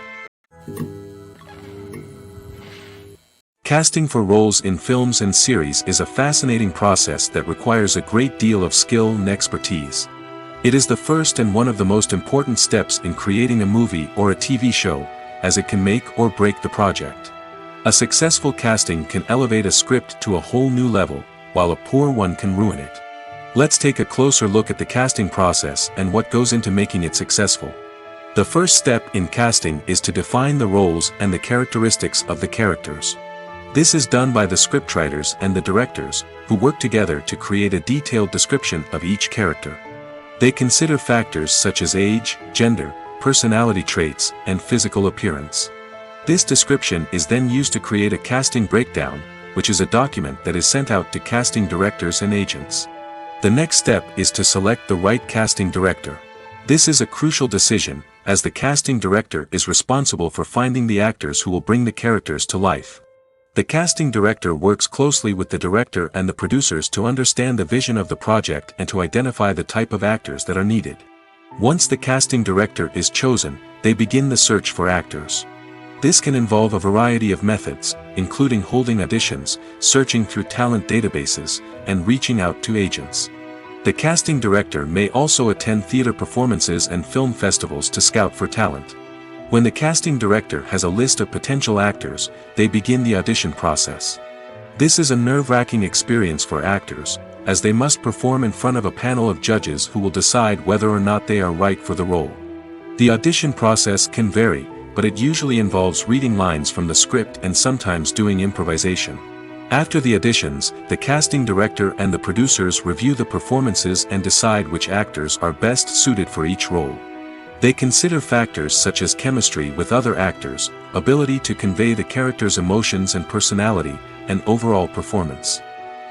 Casting for roles in films and series is a fascinating process that requires a great deal of skill and expertise. It is the first and one of the most important steps in creating a movie or a TV show, as it can make or break the project. A successful casting can elevate a script to a whole new level, while a poor one can ruin it. Let's take a closer look at the casting process and what goes into making it successful. The first step in casting is to define the roles and the characteristics of the characters. This is done by the scriptwriters and the directors, who work together to create a detailed description of each character. They consider factors such as age, gender, personality traits, and physical appearance. This description is then used to create a casting breakdown, which is a document that is sent out to casting directors and agents. The next step is to select the right casting director. This is a crucial decision, as the casting director is responsible for finding the actors who will bring the characters to life. The casting director works closely with the director and the producers to understand the vision of the project and to identify the type of actors that are needed. Once the casting director is chosen, they begin the search for actors. This can involve a variety of methods, including holding auditions, searching through talent databases, and reaching out to agents. The casting director may also attend theater performances and film festivals to scout for talent. When the casting director has a list of potential actors, they begin the audition process. This is a nerve-wracking experience for actors, as they must perform in front of a panel of judges who will decide whether or not they are right for the role. The audition process can vary, but it usually involves reading lines from the script and sometimes doing improvisation. After the auditions, the casting director and the producers review the performances and decide which actors are best suited for each role. They consider factors such as chemistry with other actors, ability to convey the character's emotions and personality, and overall performance.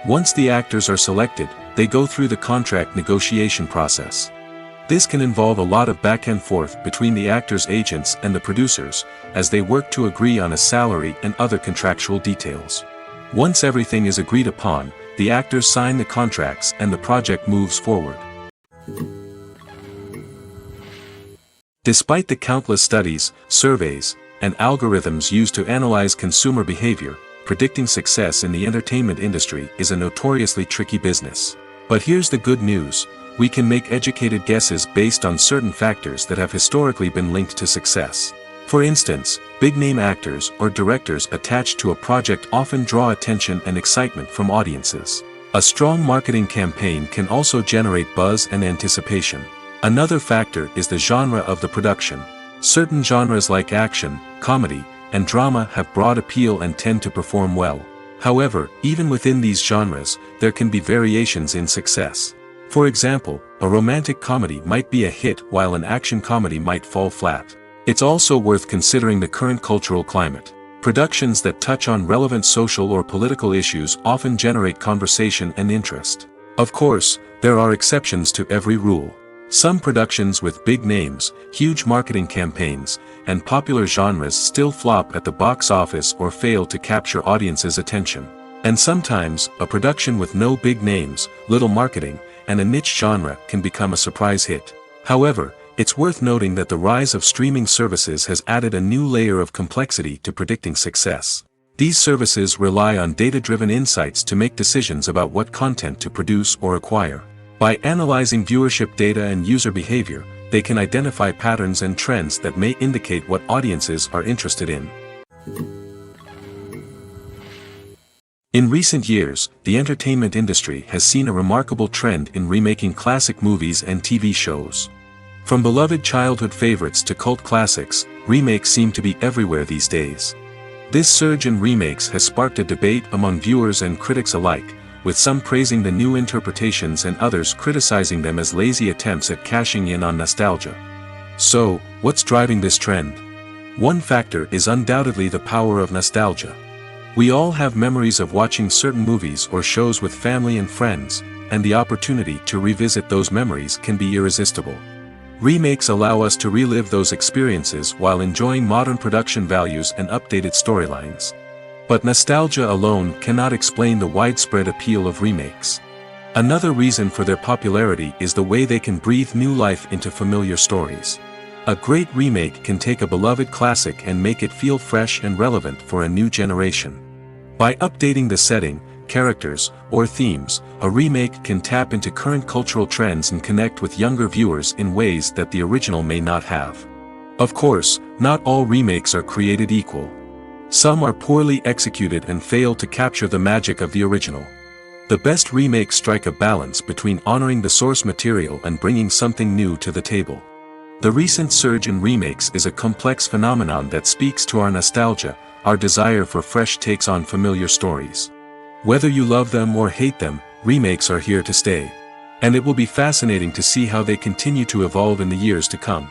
Once the actors are selected, they go through the contract negotiation process. This can involve a lot of back and forth between the actors' agents and the producers, as they work to agree on a salary and other contractual details. Once everything is agreed upon, the actors sign the contracts and the project moves forward. Despite the countless studies, surveys, and algorithms used to analyze consumer behavior, predicting success in the entertainment industry is a notoriously tricky business. But here's the good news: we can make educated guesses based on certain factors that have historically been linked to success. For instance, big-name actors or directors attached to a project often draw attention and excitement from audiences. A strong marketing campaign can also generate buzz and anticipation. Another factor is the genre of the production. Certain genres like action, comedy, and drama have broad appeal and tend to perform well. However, even within these genres, there can be variations in success. For example, a romantic comedy might be a hit while an action comedy might fall flat. It's also worth considering the current cultural climate. Productions that touch on relevant social or political issues often generate conversation and interest. Of course, there are exceptions to every rule. Some productions with big names, huge marketing campaigns, and popular genres still flop at the box office or fail to capture audiences' attention. And sometimes, a production with no big names, little marketing, and a niche genre can become a surprise hit. However, it's worth noting that the rise of streaming services has added a new layer of complexity to predicting success. These services rely on data-driven insights to make decisions about what content to produce or acquire. By analyzing viewership data and user behavior, they can identify patterns and trends that may indicate what audiences are interested in. In recent years, the entertainment industry has seen a remarkable trend in remaking classic movies and TV shows. From beloved childhood favorites to cult classics, remakes seem to be everywhere these days. This surge in remakes has sparked a debate among viewers and critics alike, with some praising the new interpretations and others criticizing them as lazy attempts at cashing in on nostalgia. So, what's driving this trend? One factor is undoubtedly the power of nostalgia. We all have memories of watching certain movies or shows with family and friends, and the opportunity to revisit those memories can be irresistible. Remakes allow us to relive those experiences while enjoying modern production values and updated storylines. But nostalgia alone cannot explain the widespread appeal of remakes. Another reason for their popularity is the way they can breathe new life into familiar stories. A great remake can take a beloved classic and make it feel fresh and relevant for a new generation. By updating the setting, characters, or themes, a remake can tap into current cultural trends and connect with younger viewers in ways that the original may not have. Of course, not all remakes are created equal. Some are poorly executed and fail to capture the magic of the original. The best remakes strike a balance between honoring the source material and bringing something new to the table. The recent surge in remakes is a complex phenomenon that speaks to our nostalgia, our desire for fresh takes on familiar stories. Whether you love them or hate them, remakes are here to stay. And it will be fascinating to see how they continue to evolve in the years to come.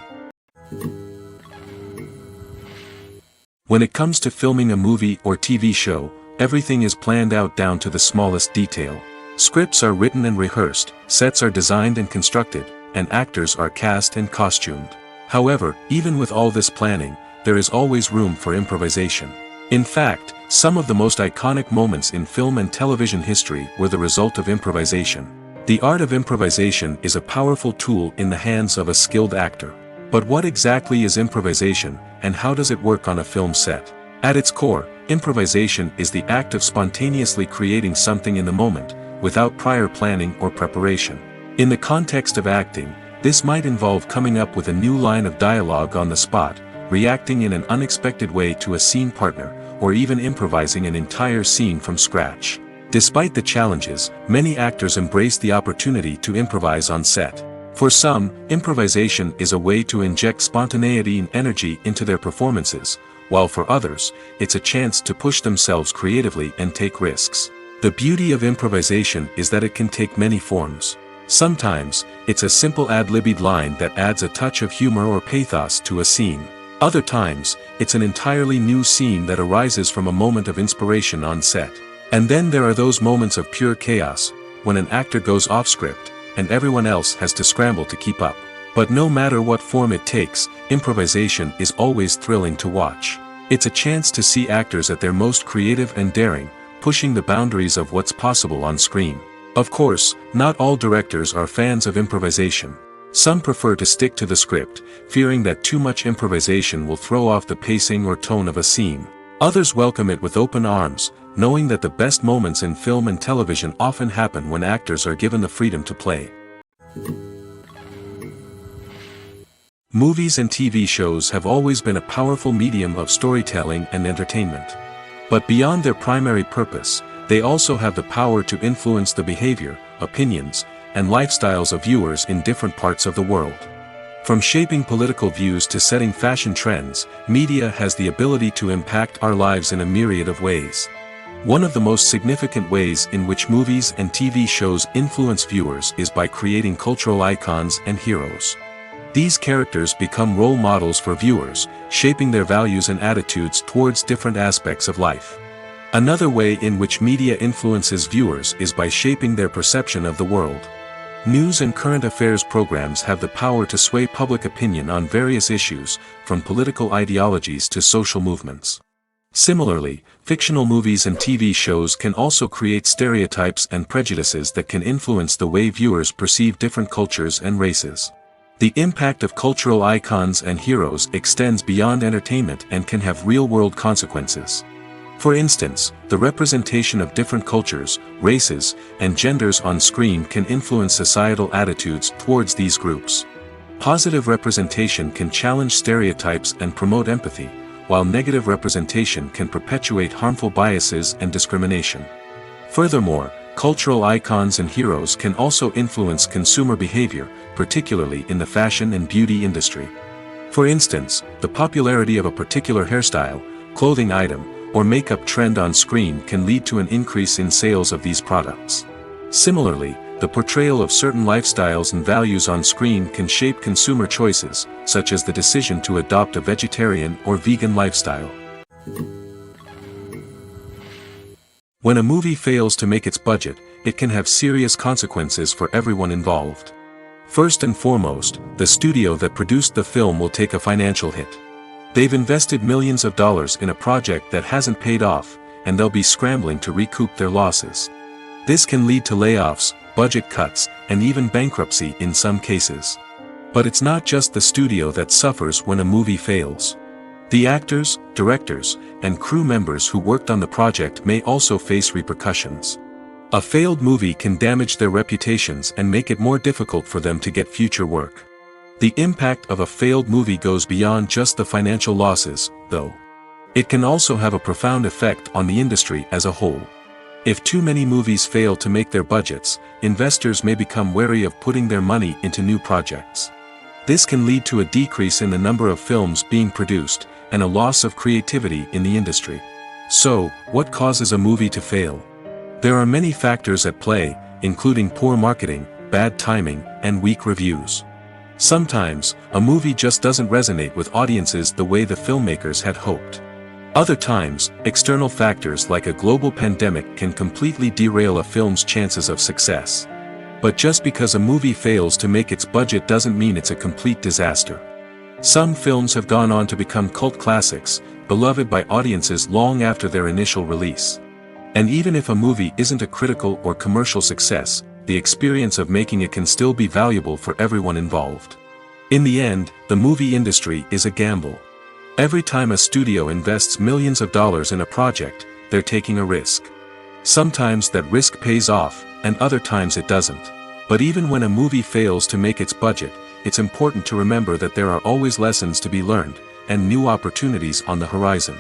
When it comes to filming a movie or TV show, everything is planned out down to the smallest detail. Scripts are written and rehearsed, sets are designed and constructed, and actors are cast and costumed. However, even with all this planning, there is always room for improvisation. In fact, Some of the most iconic moments in film and television history were the result of improvisation. The art of improvisation is a powerful tool in the hands of a skilled actor. But what exactly is improvisation, and how does it work on a film set? At its core, improvisation is the act of spontaneously creating something in the moment, without prior planning or preparation. In the context of acting, this might involve coming up with a new line of dialogue on the spot, reacting in an unexpected way to a scene partner, or even improvising an entire scene from scratch. Despite the challenges, many actors embrace the opportunity to improvise on set. For some, improvisation is a way to inject spontaneity and energy into their performances, while for others, it's a chance to push themselves creatively and take risks. The beauty of improvisation is that it can take many forms. Sometimes, it's a simple ad-libbed line that adds a touch of humor or pathos to a scene. Other times, it's an entirely new scene that arises from a moment of inspiration on set. And then there are those moments of pure chaos, when an actor goes off script, and everyone else has to scramble to keep up. But no matter what form it takes, improvisation is always thrilling to watch. It's a chance to see actors at their most creative and daring, pushing the boundaries of what's possible on screen. Of course, not all directors are fans of improvisation. Some prefer to stick to the script, fearing that too much improvisation will throw off the pacing or tone of a scene. Others welcome it with open arms, knowing that the best moments in film and television often happen when actors are given the freedom to play. Movies and TV shows have always been a powerful medium of storytelling and entertainment. But beyond their primary purpose, they also have the power to influence the behavior, opinions, and lifestyles of viewers in different parts of the world. From shaping political views to setting fashion trends, media has the ability to impact our lives in a myriad of ways. One of the most significant ways in which movies and TV shows influence viewers is by creating cultural icons and heroes. These characters become role models for viewers, shaping their values and attitudes towards different aspects of life. Another way in which media influences viewers is by shaping their perception of the world. News and current affairs programs have the power to sway public opinion on various issues, from political ideologies to social movements. Similarly, fictional movies and TV shows can also create stereotypes and prejudices that can influence the way viewers perceive different cultures and races. The impact of cultural icons and heroes extends beyond entertainment and can have real-world consequences. For instance, the representation of different cultures, races, and genders on screen can influence societal attitudes towards these groups. Positive representation can challenge stereotypes and promote empathy, while negative representation can perpetuate harmful biases and discrimination. Furthermore, cultural icons and heroes can also influence consumer behavior, particularly in the fashion and beauty industry. For instance, the popularity of a particular hairstyle, clothing item, or makeup trend on screen can lead to an increase in sales of these products. Similarly, the portrayal of certain lifestyles and values on screen can shape consumer choices, such as the decision to adopt a vegetarian or vegan lifestyle. When a movie fails to make its budget, it can have serious consequences for everyone involved. First and foremost, the studio that produced the film will take a financial hit. They've invested millions of dollars in a project that hasn't paid off, and they'll be scrambling to recoup their losses. This can lead to layoffs, budget cuts, and even bankruptcy in some cases. But it's not just the studio that suffers when a movie fails. The actors, directors, and crew members who worked on the project may also face repercussions. A failed movie can damage their reputations and make it more difficult for them to get future work. The impact of a failed movie goes beyond just the financial losses, though. It can also have a profound effect on the industry as a whole. If too many movies fail to make their budgets, investors may become wary of putting their money into new projects. This can lead to a decrease in the number of films being produced, and a loss of creativity in the industry. So, what causes a movie to fail? There are many factors at play, including poor marketing, bad timing, and weak reviews. Sometimes, a movie just doesn't resonate with audiences the way the filmmakers had hoped. Other times, external factors like a global pandemic can completely derail a film's chances of success. But just because a movie fails to make its budget doesn't mean it's a complete disaster. Some films have gone on to become cult classics, beloved by audiences long after their initial release. And even if a movie isn't a critical or commercial success, the experience of making it can still be valuable for everyone involved. In the end, the movie industry is a gamble. Every time a studio invests millions of dollars in a project, they're taking a risk. Sometimes that risk pays off, and other times it doesn't. But even when a movie fails to make its budget, it's important to remember that there are always lessons to be learned, and new opportunities on the horizon.